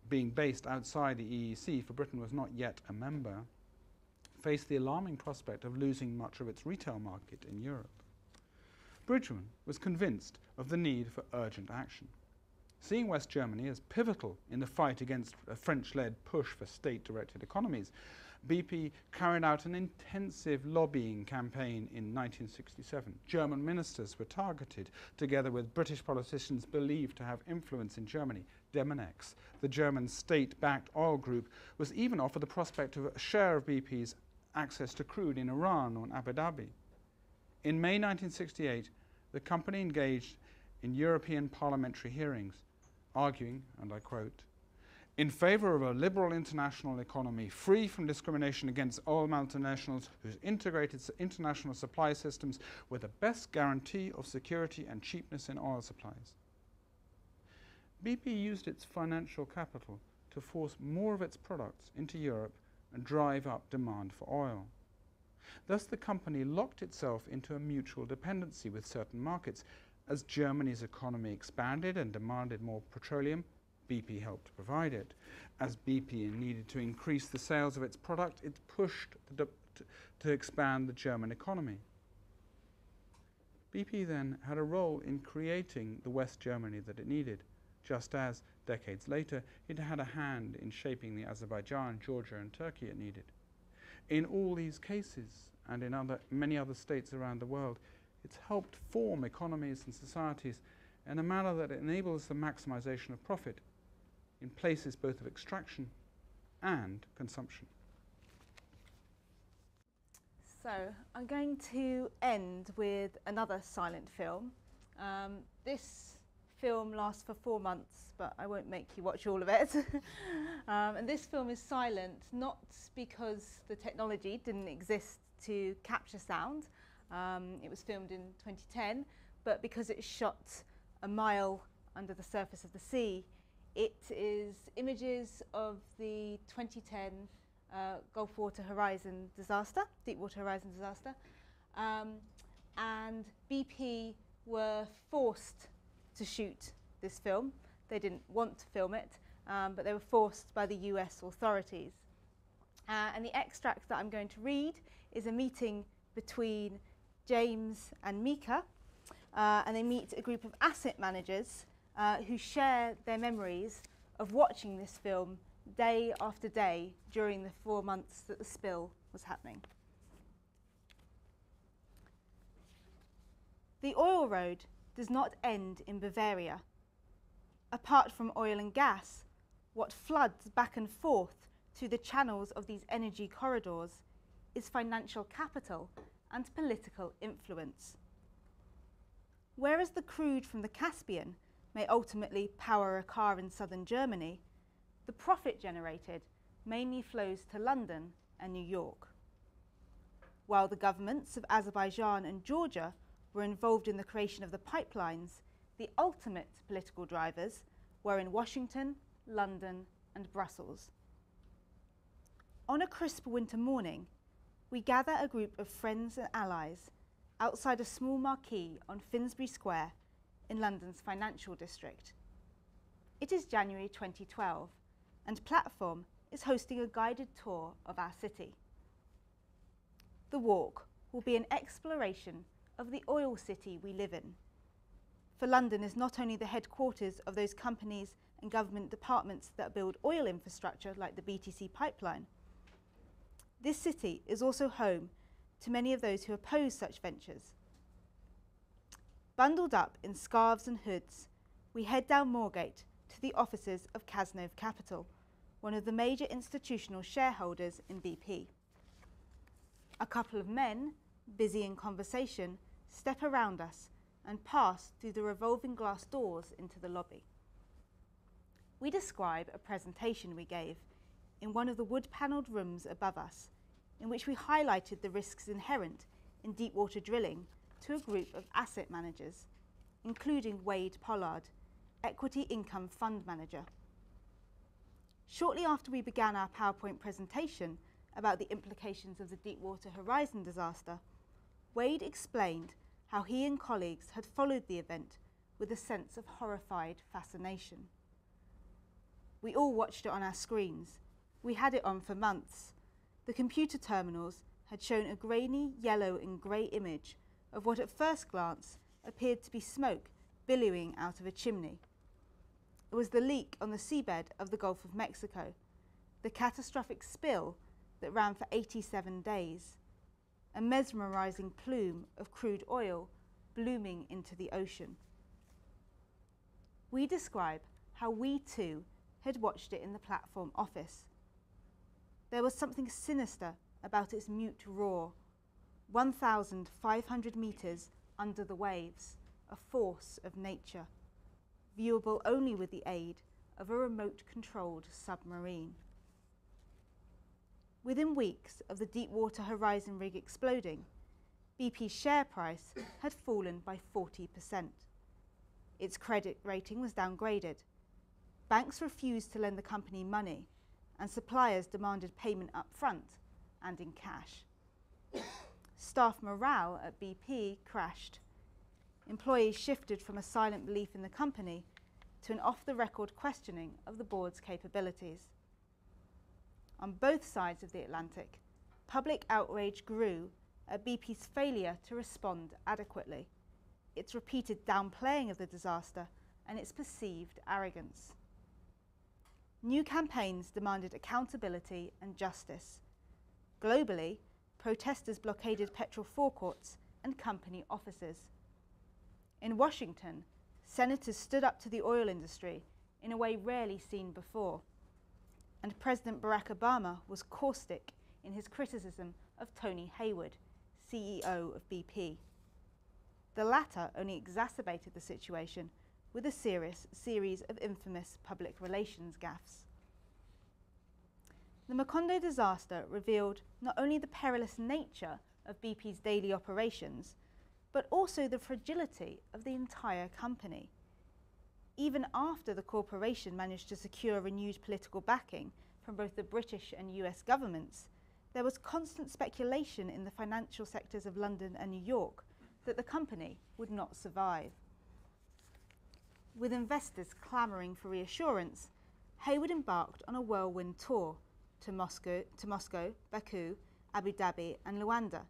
being based outside the EEC, for Britain was not yet a member, faced the alarming prospect of losing much of its retail market in Europe. Bridgman was convinced of the need for urgent action. Seeing West Germany as pivotal in the fight against a French-led push for state-directed economies, BP carried out an intensive lobbying campaign in 1967. German ministers were targeted, together with British politicians believed to have influence in Germany. Demonex, the German state-backed oil group, was even offered the prospect of a share of BP's access to crude in Iran or in Abu Dhabi. In May 1968, the company engaged in European parliamentary hearings, arguing, and I quote, in favor of a liberal international economy free from discrimination against oil multinationals whose integrated international supply systems were the best guarantee of security and cheapness in oil supplies. BP used its financial capital to force more of its products into Europe and drive up demand for oil. Thus, the company locked itself into a mutual dependency with certain markets. As Germany's economy expanded and demanded more petroleum, BP helped provide it. As BP needed to increase the sales of its product, it pushed to expand the German economy. BP then had a role in creating the West Germany that it needed, just as, decades later, it had a hand in shaping the Azerbaijan, Georgia, and Turkey it needed. In all these cases, and in many other states around the world, it's helped form economies and societies in a manner that enables the maximization of profit in places both of extraction and consumption. So I'm going to end with another silent film. This film lasts for 4 months, but I won't make you watch all of it. And this film is silent, not because the technology didn't exist to capture sound. It was filmed in 2010, but because it's shot a mile under the surface of the sea. It is images of the 2010 Deepwater Horizon disaster, and BP were forced to shoot this film. They didn't want to film it, but they were forced by the US authorities. And the extract that I'm going to read is a meeting between James and Mika, and they meet a group of asset managers who share their memories of watching this film day after day during the 4 months that the spill was happening. The oil road does not end in Bavaria. Apart from oil and gas, what floods back and forth through the channels of these energy corridors is financial capital and political influence. Whereas the crude from the Caspian may ultimately power a car in southern Germany, the profit generated mainly flows to London and New York. While the governments of Azerbaijan and Georgia were involved in the creation of the pipelines, the ultimate political drivers were in Washington, London, and Brussels. On a crisp winter morning, we gather a group of friends and allies outside a small marquee on Finsbury Square in London's financial district. It is January 2012, and Platform is hosting a guided tour of our city. The walk will be an exploration of the oil city we live in. For London is not only the headquarters of those companies and government departments that build oil infrastructure like the BTC pipeline. This city is also home to many of those who oppose such ventures. Bundled up in scarves and hoods, we head down Moorgate to the offices of Cazenove Capital, one of the major institutional shareholders in BP. A couple of men, busy in conversation, step around us and pass through the revolving glass doors into the lobby. We describe a presentation we gave in one of the wood-panelled rooms above us, in which we highlighted the risks inherent in deepwater drilling to a group of asset managers, including Wade Pollard, Equity Income Fund Manager. Shortly after we began our PowerPoint presentation about the implications of the Deepwater Horizon disaster, Wade explained how he and colleagues had followed the event with a sense of horrified fascination. We all watched it on our screens. We had it on for months. The computer terminals had shown a grainy yellow and grey image of what at first glance appeared to be smoke billowing out of a chimney. It was the leak on the seabed of the Gulf of Mexico, the catastrophic spill that ran for 87 days, a mesmerizing plume of crude oil blooming into the ocean. We describe how we too had watched it in the Platform office. There was something sinister about its mute roar, 1,500 metres under the waves, a force of nature, viewable only with the aid of a remote-controlled submarine. Within weeks of the Deepwater Horizon rig exploding, BP's share price had fallen by 40%. Its credit rating was downgraded. Banks refused to lend the company money, and suppliers demanded payment up front and in cash. Staff morale at BP crashed. Employees shifted from a silent belief in the company to an off-the-record questioning of the board's capabilities. On both sides of the Atlantic, public outrage grew at BP's failure to respond adequately, its repeated downplaying of the disaster, and its perceived arrogance. New campaigns demanded accountability and justice. Globally, protesters blockaded petrol forecourts and company offices. In Washington, senators stood up to the oil industry in a way rarely seen before, and President Barack Obama was caustic in his criticism of Tony Hayward, CEO of BP. The latter only exacerbated the situation with a series of infamous public relations gaffes. The Macondo disaster revealed not only the perilous nature of BP's daily operations, but also the fragility of the entire company. Even after the corporation managed to secure renewed political backing from both the British and US governments, there was constant speculation in the financial sectors of London and New York that the company would not survive. With investors clamouring for reassurance, Hayward embarked on a whirlwind tour to Moscow, Baku, Abu Dhabi and Luanda.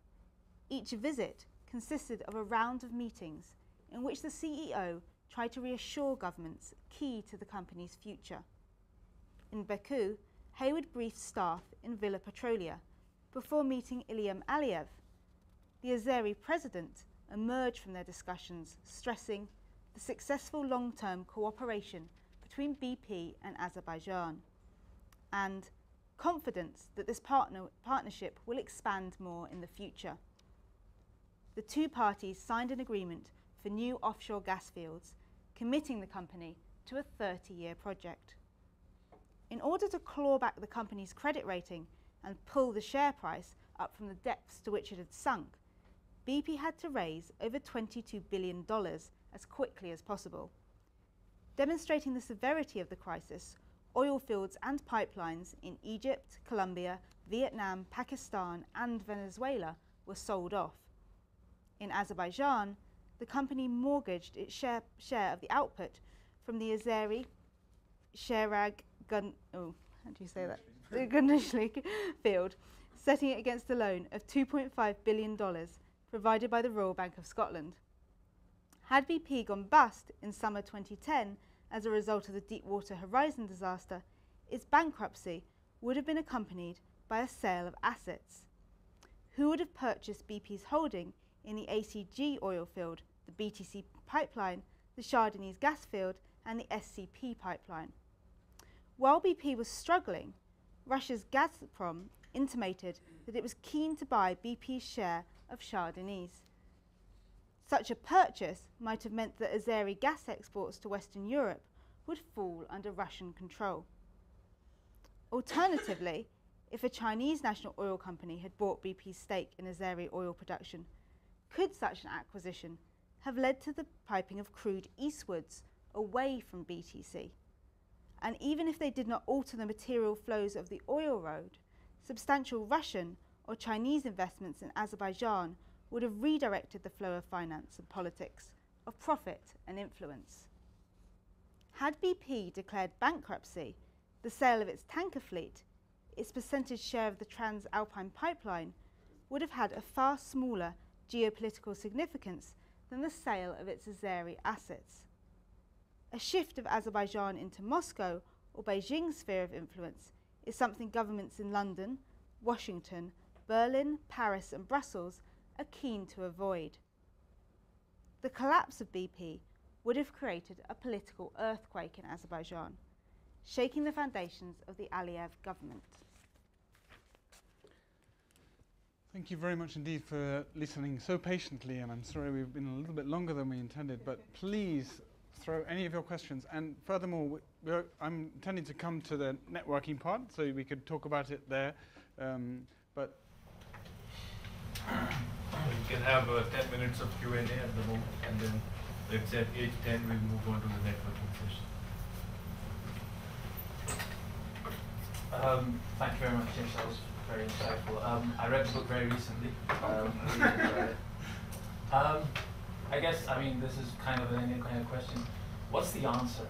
Each visit consisted of a round of meetings in which the CEO tried to reassure governments key to the company's future. In Baku, Hayward briefed staff in Villa Petrolia before meeting Ilham Aliyev. The Azeri president emerged from their discussions stressing the successful long-term cooperation between BP and Azerbaijan, and confidence that this partnership will expand more in the future. The two parties signed an agreement for new offshore gas fields, committing the company to a 30-year project. In order to claw back the company's credit rating and pull the share price up from the depths to which it had sunk, BP had to raise over $22 billion as quickly as possible. Demonstrating the severity of the crisis, oil fields and pipelines in Egypt, Colombia, Vietnam, Pakistan and Venezuela were sold off. In Azerbaijan, the company mortgaged its share of the output from the Azeri Sharag Gunishlik field, setting it against a loan of $2.5 billion provided by the Royal Bank of Scotland. Had BP gone bust in summer 2010 as a result of the Deepwater Horizon disaster, its bankruptcy would have been accompanied by a sale of assets. Who would have purchased BP's holding in the ACG oil field, the BTC pipeline, the Shah Deniz gas field and the SCP pipeline? While BP was struggling, Russia's Gazprom intimated that it was keen to buy BP's share of Shah Deniz. Such a purchase might have meant that Azeri gas exports to Western Europe would fall under Russian control. Alternatively, if a Chinese national oil company had bought BP's stake in Azeri oil production, could such an acquisition have led to the piping of crude eastwards away from BTC? And even if they did not alter the material flows of the oil road, substantial Russian or Chinese investments in Azerbaijan would have redirected the flow of finance and politics, of profit and influence. Had BP declared bankruptcy, the sale of its tanker fleet, its percentage share of the Transalpine pipeline, would have had a far smaller geopolitical significance than the sale of its Azeri assets. A shift of Azerbaijan into Moscow or Beijing's sphere of influence is something governments in London, Washington, Berlin, Paris and Brussels are keen to avoid. The collapse of BP would have created a political earthquake in Azerbaijan, shaking the foundations of the Aliyev government. Thank you very much indeed for listening so patiently, and I'm sorry we've been a little bit longer than we intended, but please throw any of your questions. And furthermore, I'm intending to come to the networking part, so we could talk about it there. But you can have 10 minutes of Q&A at the moment, and then let's say at 8:10 we'll move on to the networking session. Thank you very much, James. That was very insightful. I read the book very recently. Really enjoyed it. I guess, this is kind of an Indian kind of question. What's the answer?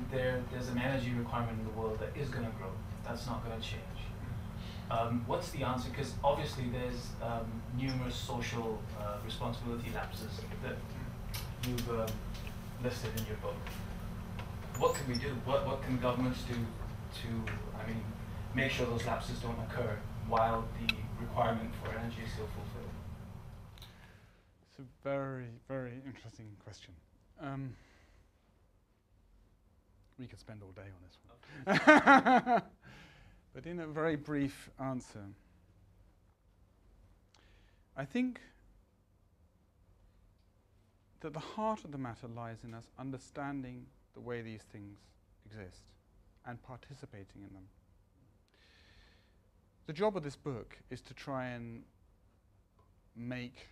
There's an energy requirement in the world that is going to grow. That's not going to change. What's the answer? Because obviously there's numerous social responsibility lapses that you've listed in your book. What can we do? What can governments do to, make sure those lapses don't occur while the requirement for energy is still fulfilled? It's a very, very interesting question. We could spend all day on this one. Okay. But in a very brief answer, I think that the heart of the matter lies in us understanding the way these things exist and participating in them. The job of this book is to try and make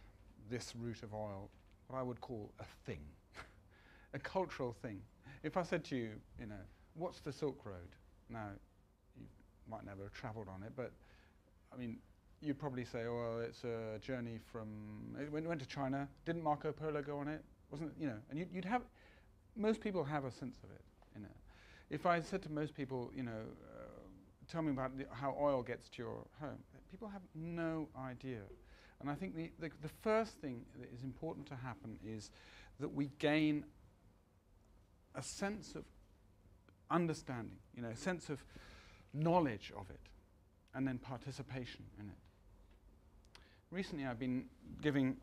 this route of oil what I would call a thing, a cultural thing. If I said to you, what's the Silk Road? Now, you might never have travelled on it, but you'd probably say, oh, well, it's a journey from, it went to China. Didn't Marco Polo go on it? Wasn't it, and you'd have, most people have a sense of it, If I said to most people, tell me about how oil gets to your home, people have no idea. And I think the first thing that is important to happen is that we gain a sense of understanding, a sense of knowledge of it, and then participation in it. Recently I've been giving,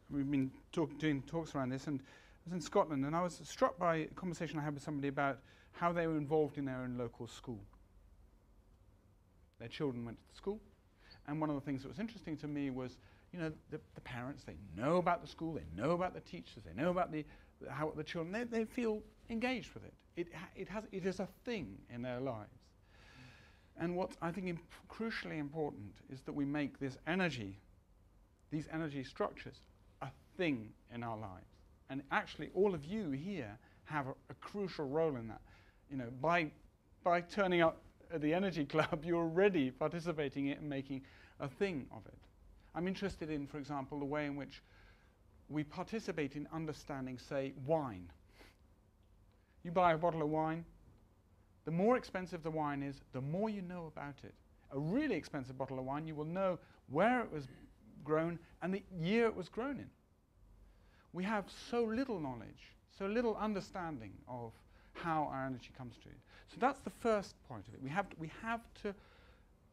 we've been doing talks around this, and I was in Scotland, and I was struck by a conversation I had with somebody about how they were involved in their own local school. Their children went to the school, and one of the things that was interesting to me was, the parents, they know about the school, they know about the teachers, they know about how the children, they feel engaged with it. It is a thing in their lives. And what I think crucially important is that we make these energy structures, a thing in our lives. And actually, all of you here have a crucial role in that. By turning up at the Energy Club, you're already participating in it and making a thing of it. I'm interested in, for example, the way in which we participate in understanding, say, wine. You buy a bottle of wine, the more expensive the wine is, the more you know about it. A really expensive bottle of wine, you will know where it was grown and the year it was grown in. We have so little knowledge, so little understanding of how our energy comes to it. So that's the first point of it. We have to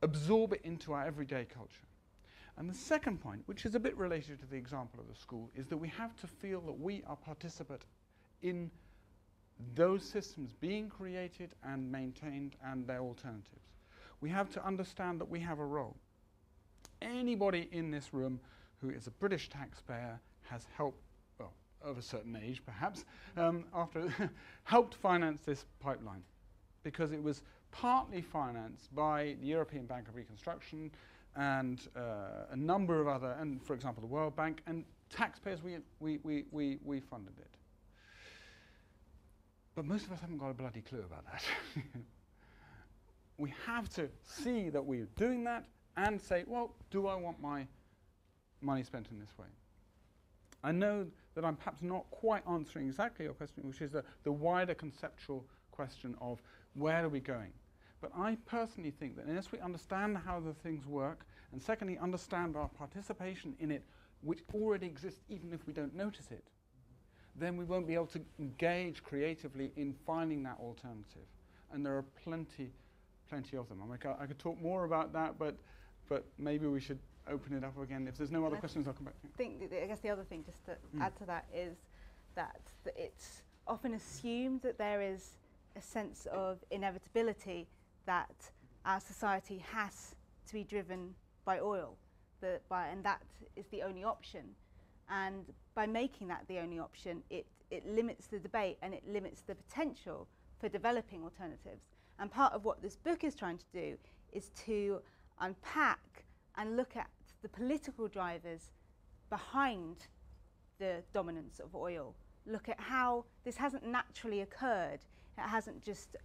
absorb it into our everyday culture. And the second point, which is a bit related to the example of the school, is that we have to feel that we are participant in those systems being created and maintained and their alternatives. We have to understand that we have a role. Anybody in this room who is a British taxpayer has helped, well, of a certain age perhaps, helped finance this pipeline, because it was partly financed by the European Bank of Reconstruction and a number of other, and for example the World Bank, and taxpayers, we funded it. But most of us haven't got a bloody clue about that. We have to see that we're doing that and say, well, do I want my money spent in this way? I know that I'm perhaps not quite answering exactly your question, which is the wider conceptual question of where are we going? But I personally think that unless we understand how the things work, and secondly, understand our participation in it, which already exists even if we don't notice it, then we won't be able to engage creatively in finding that alternative. And there are plenty of them. I could talk more about that, but maybe we should open it up again. If there's no other questions, I'll come back. I guess the other thing, just to add to that, is that it's often assumed that there is a sense of inevitability that our society has to be driven by oil, and that is the only option. And by making that the only option, it it limits the debate and it limits the potential for developing alternatives. And part of what this book is trying to do is to unpack and look at the political drivers behind the dominance of oil. Look at how this hasn't naturally occurred. It hasn't just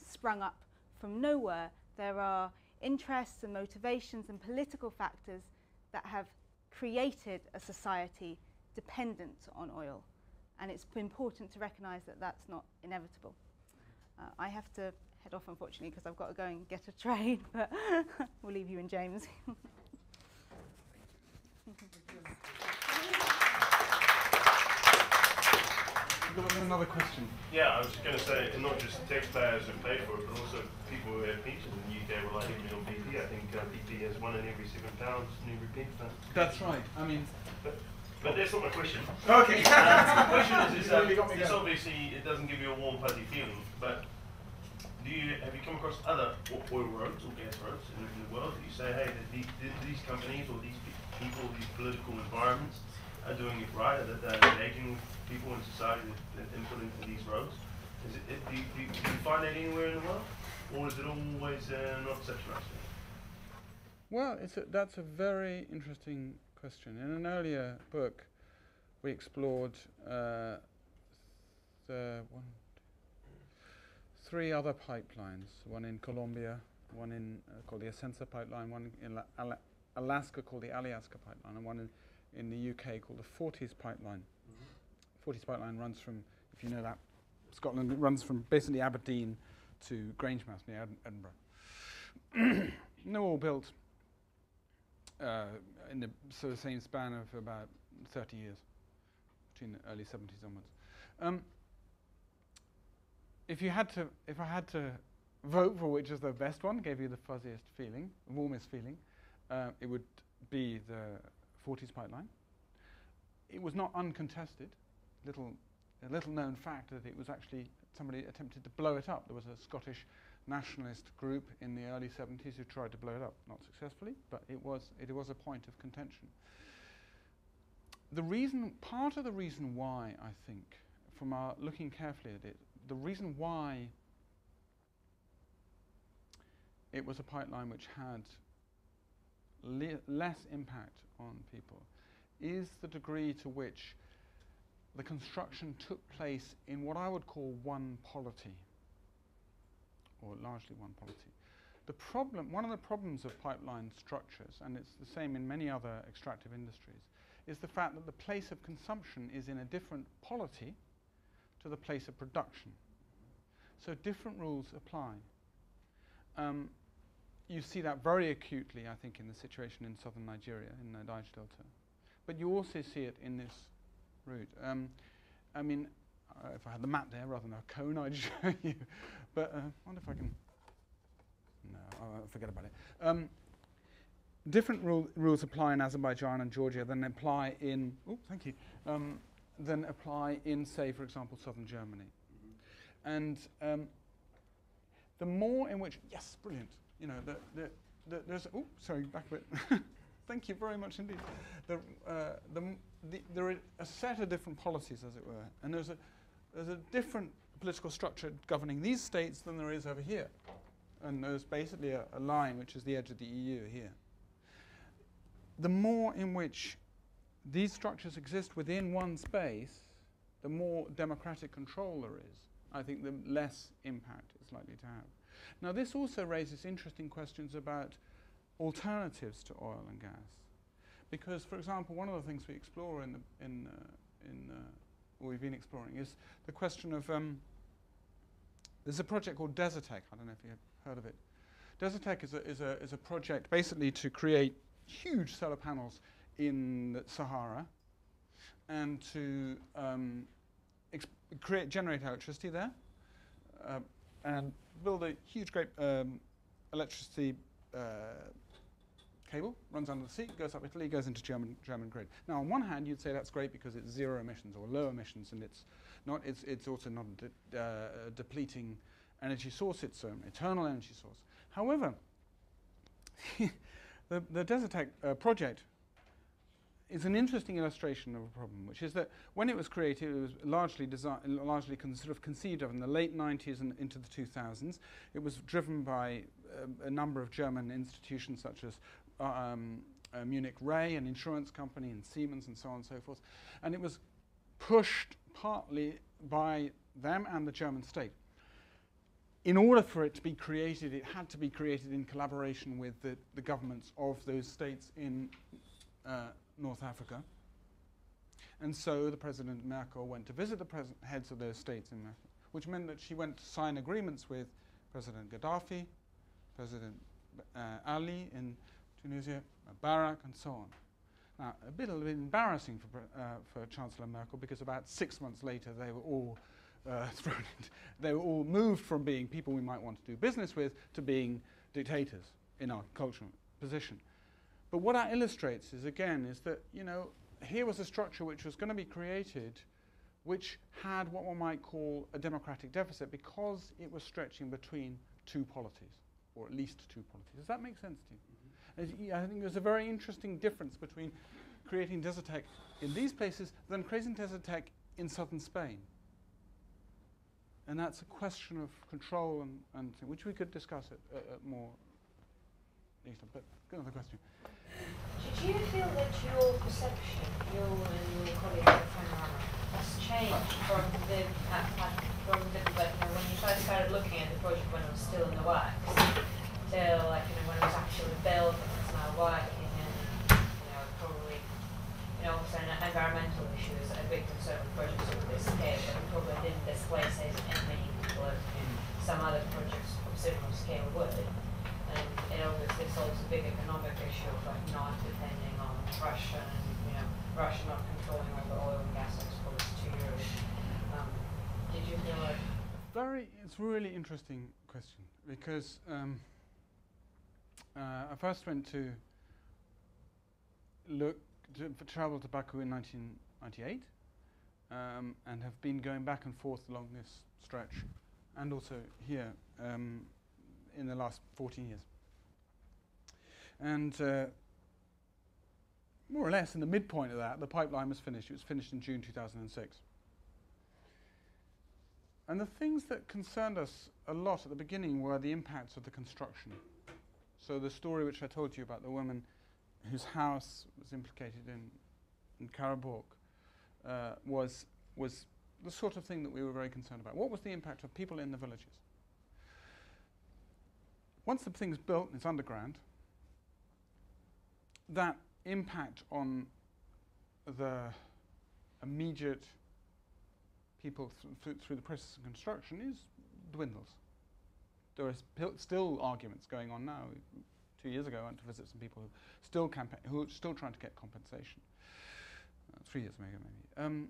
sprung up from nowhere. There are interests and motivations and political factors that have created a society dependent on oil. And it's important to recognise that that's not inevitable. I have to head off, unfortunately, because I've got to go and get a train, but we'll leave you and James. There was another question. Yeah, I was going to say, not just taxpayers who pay for it, but also people who have pensions in the UK rely heavily on BP. I think BP has £1 in every £7 new repent fund. That's right. I mean, but that's not my question. Okay. The question is this obviously, it doesn't give you a warm, fuzzy feeling, but have you come across other oil roads or gas roads in the world that you say, hey, these companies or these people, these political environments are doing it right, that they're engaging people in society that input into these roads? Do you find that anywhere in the world? Or is it always not such a nice thing? Well, that's a very interesting question. In an earlier book, we explored three other pipelines, one in Colombia, one in called the Ascensa pipeline, one in Alaska called the Alyaska pipeline, and one in the UK called the Forties pipeline. Forties pipeline runs from, if you know that, Scotland, it runs from basically Aberdeen to Grangemouth near Edinburgh. And they're all built in the sort of same span of about 30 years, between the early 70s onwards. If I had to vote for which is the best one, gave you the fuzziest feeling, the warmest feeling, it would be the Forties pipeline. It was not uncontested. A little known fact that it was actually somebody attempted to blow it up. There was a Scottish nationalist group in the early 70s who tried to blow it up, not successfully, but it was a point of contention. Part of the reason why, I think, from our looking carefully at it, the reason why it was a pipeline which had less impact on people is the degree to which the construction took place in what I would call one polity, or largely one polity. One of the problems of pipeline structures, and it's the same in many other extractive industries, is the fact that the place of consumption is in a different polity to the place of production. So different rules apply. You see that very acutely, I think, in the situation in southern Nigeria, in the Niger Delta. But you also see it in this route. I mean, if I had the map there rather than a cone, I'd show you. But I wonder if I can... No, I'll forget about it. Different rules apply in Azerbaijan and Georgia than apply in... Oh, thank you. Than apply in, say, for example, southern Germany. And the more in which... Yes, brilliant. You know, there's... Oh, sorry, back a bit. Thank you very much indeed. There are a set of different policies, as it were, and there's a different political structure governing these states than there is over here. And there's basically a line which is the edge of the EU here. The more in which these structures exist within one space, the more democratic control there is, I think the less impact it's likely to have. Now, this also raises interesting questions about alternatives to oil and gas. Because, for example, one of the things we explore or we've been exploring is the question of, there's a project called Desertec. I don't know if you've heard of it. Desertec is a project basically to create huge solar panels in the Sahara and to generate electricity there and build a huge, great electricity cable, runs under the sea, goes up Italy, goes into German grid. Now, on one hand, you'd say that's great because it's zero emissions or low emissions, and it's also not a depleting energy source. It's an eternal energy source. However, the Desertec project is an interesting illustration of a problem, which is that when it was created, it was largely sort of conceived of in the late 90s and into the 2000s. It was driven by a number of German institutions such as Munich Re, an insurance company, and Siemens, and so on and so forth. And it was pushed partly by them and the German state. In order for it to be created, it had to be created in collaboration with the governments of those states in North Africa. And so the President Merkel went to visit the heads of those states in Africa, which meant that she went to sign agreements with President Gaddafi, President Ali in Tunisia, Mubarak, and so on. Now, a bit embarrassing for Chancellor Merkel, because about 6 months later they were all they were all moved from being people we might want to do business with to being dictators in our cultural position. But what that illustrates is, again, is that, you know, here was a structure which was going to be created which had what one might call a democratic deficit because it was stretching between two polities, or at least two polities. Does that make sense to you? I think there's a very interesting difference between creating Desertec in these places than creating Desertec in southern Spain. And that's a question of control and which we could discuss at more later. But another question. Do you feel that your perception, you and your colleague has changed from when you first started looking at the project when it was still in the works, till like when it was actually built and it's now working, and probably also environmental issues a big concern with projects of this scale, but it probably didn't displace as many people as some other projects of similar scale would. And it obviously solves a big economic issue of like not depending on Russia and Russia not controlling over oil and gas exports to Europe. Did you feel like It's a really interesting question, because I first went to travel to Baku in 1998, and have been going back and forth along this stretch, and also here in the last 14 years. And more or less in the midpoint of that, the pipeline was finished. It was finished in June 2006. And the things that concerned us a lot at the beginning were the impacts of the construction. So the story which I told you about the woman whose house was implicated in Karabakh was the sort of thing that we were very concerned about. What was the impact of people in the villages? Once the thing's built and it's underground, that impact on the immediate people through the process of construction dwindles. There are still arguments going on now. 2 years ago, I went to visit some people who are still trying to get compensation. 3 years maybe.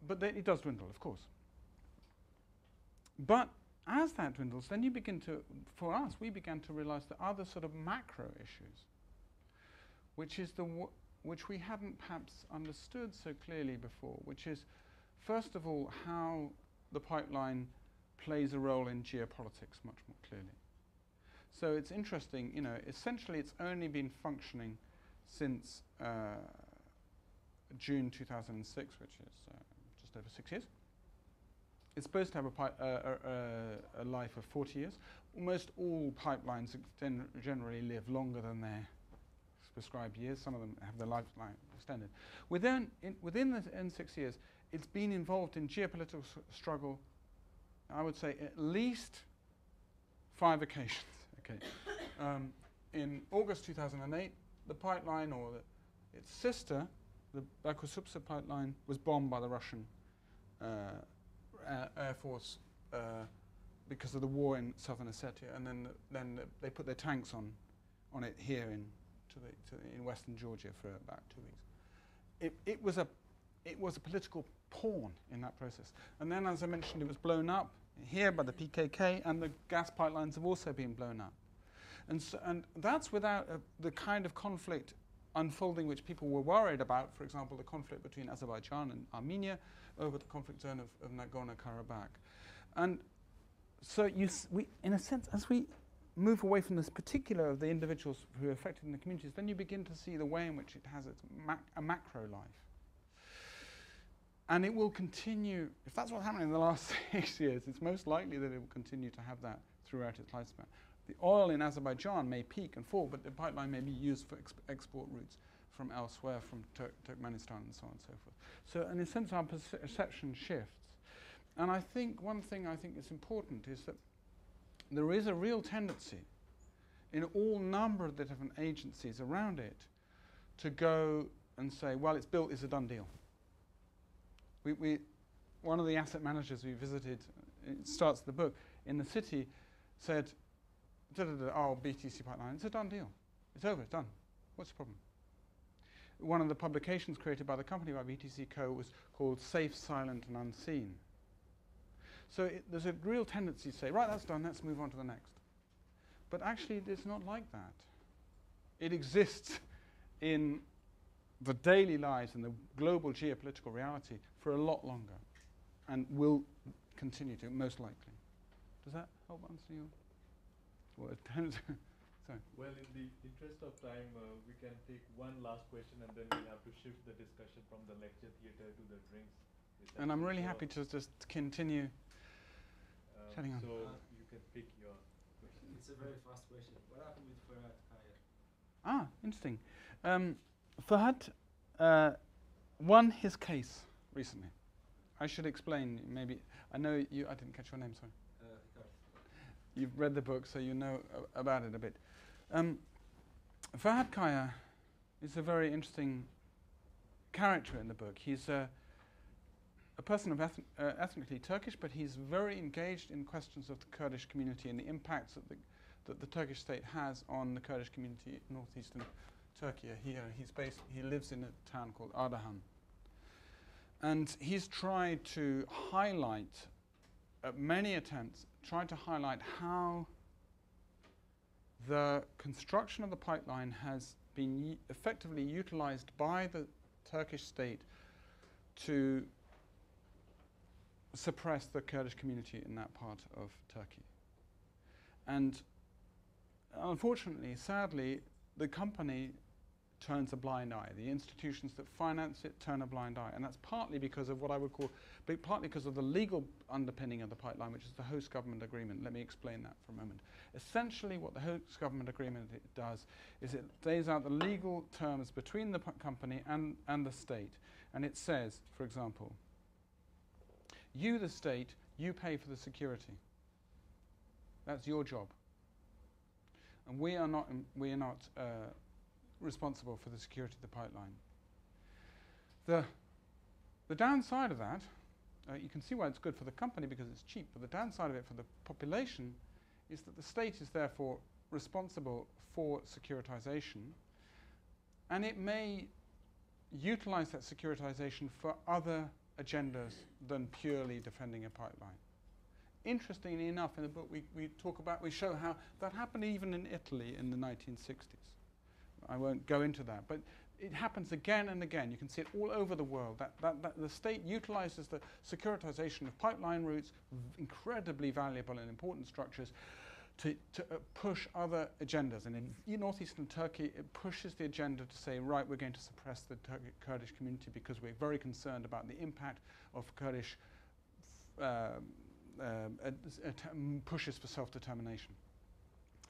But it does dwindle, of course. But as that dwindles, then we began to realize the other sort of macro issues, which we hadn't perhaps understood so clearly before, which is, first of all, how the pipeline plays a role in geopolitics much more clearly. So it's interesting, essentially it's only been functioning since June 2006, which is just over 6 years. It's supposed to have a life of 40 years. Almost all pipelines generally live longer than their prescribed years. Some of them have their lifeline extended. Within the 6 years, it's been involved in geopolitical struggle, I would say, at least 5 occasions. Okay. In August 2008, the pipeline, or its sister, the Baku-Tbilisi-Ceyhan pipeline, was bombed by the Russian Air Force because of the war in southern Ossetia, and then they put their tanks on it here in western Georgia for about 2 weeks. It was a political pawn in that process, and then, as I mentioned, it was blown up here by the PKK, and the gas pipelines have also been blown up, and that's without the kind of conflict unfolding which people were worried about. For example, the conflict between Azerbaijan and Armenia over the conflict zone of Nagorno-Karabakh. And so in a sense, as we move away from this particular of the individuals who are affected in the communities, then you begin to see the way in which it has a macro life. And it will continue, if that's what's happening in the last 6 years, it's most likely that it will continue to have that throughout its lifespan. The oil in Azerbaijan may peak and fall, but the pipeline may be used for export routes from elsewhere, from Turkmenistan and so on and so forth. So in a sense, our perception shifts. And I think one thing I think is important is that there is a real tendency in all number of the different agencies around it to go and say, well, it's built, it's a done deal. One of the asset managers we visited, it starts the book, in the city, said, oh, BTC pipeline, it's a done deal. It's over, it's done. What's the problem? One of the publications created by the company, by BTC Co., was called Safe, Silent and Unseen. So there's a real tendency to say, right, that's done, let's move on to the next. But actually, it's not like that. It exists in the daily lives and the global geopolitical reality for a lot longer, and will continue to, most likely. Does that help answer your? Well, sorry. Well, in the interest of time, we can take one last question, and then we'll have to shift the discussion from the lecture theatre to the drinks. And I'm really happy to just continue chatting on. So you can pick your question. It's a very fast question. What happened with Farhad Kaya? Ah, interesting. Farhad won his case recently. I should explain, maybe. I know you, I didn't catch your name, sorry. You've read the book, so you know about it a bit. Farhad Kaya is a very interesting character in the book. He's a person of ethnically Turkish, but he's very engaged in questions of the Kurdish community and the impacts that the Turkish state has on the Kurdish community in northeastern Turkey. He lives in a town called Ardahan. And he's tried to highlight, many attempts, tried to highlight how the construction of the pipeline has been effectively utilized by the Turkish state to suppress the Kurdish community in that part of Turkey. And unfortunately, sadly, the company turns a blind eye. The institutions that finance it turn a blind eye. And that's partly because of what I would call, partly because of the legal underpinning of the pipeline, which is the host government agreement. Let me explain that for a moment. Essentially, what the host government agreement does is it lays out the legal terms between the company and the state. And it says, for example, you, the state, you pay for the security. That's your job. And we are not responsible for the security of the pipeline. The downside of that, you can see why it's good for the company because it's cheap, but the downside of it for the population is that the state is therefore responsible for securitization, and it may utilize that securitization for other agendas than purely defending a pipeline. Interestingly enough, in the book we show how that happened even in Italy in the 1960s. I won't go into that, but it happens again and again. You can see it all over the world, that the state utilizes the securitization of pipeline routes, incredibly valuable and important structures, to push other agendas. And in northeastern Turkey, it pushes the agenda to say, right, we're going to suppress the Kurdish community because we're very concerned about the impact of Kurdish pushes for self-determination.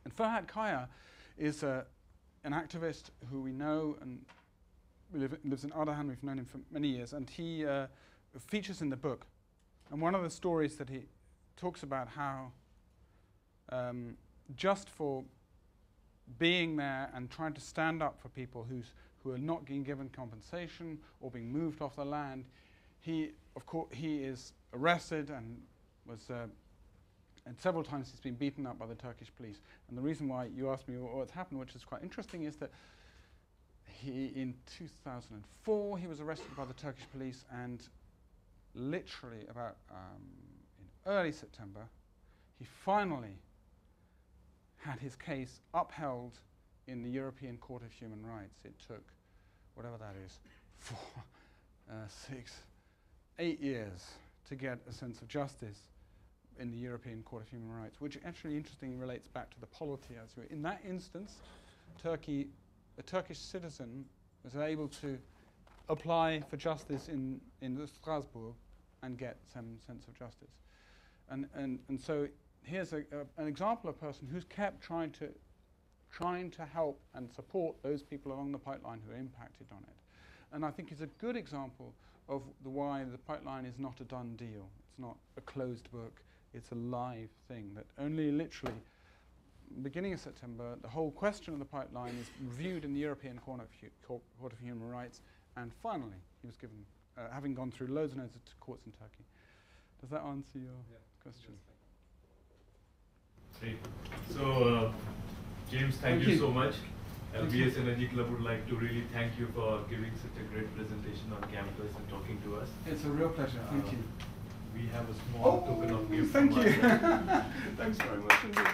And Farhad Kaya is an activist who we know and lives in Ardahan. We've known him for many years, and he features in the book. And one of the stories that he talks about how just for being there and trying to stand up for people who are not being given compensation or being moved off the land, he is arrested and was. And several times he's been beaten up by the Turkish police. And the reason why you asked me what's happened, which is quite interesting, is that in 2004 he was arrested by the Turkish police, and literally about in early September he finally had his case upheld in the European Court of Human Rights. It took, whatever that is, 4, 6, 8 years to get a sense of justice. in the European Court of Human Rights, which actually interestingly relates back to the polity. In that instance, Turkey, a Turkish citizen was able to apply for justice in Strasbourg and get some sense of justice. And so here's an example of a person who's kept trying to help and support those people along the pipeline who are impacted on it. And I think it's a good example of why the pipeline is not a done deal. It's not a closed book. It's a live thing that only literally, beginning of September, the whole question of the pipeline is reviewed in the European Court of Human Rights, and finally he was given, having gone through loads and loads of courts in Turkey. Does that answer your question? Great. So, James, thank you so much. LBS Energy Club would like to really thank you for giving such a great presentation on campus and talking to us. It's a real pleasure. Thank you. We have a small token of gift. Thank you. Thanks very much indeed.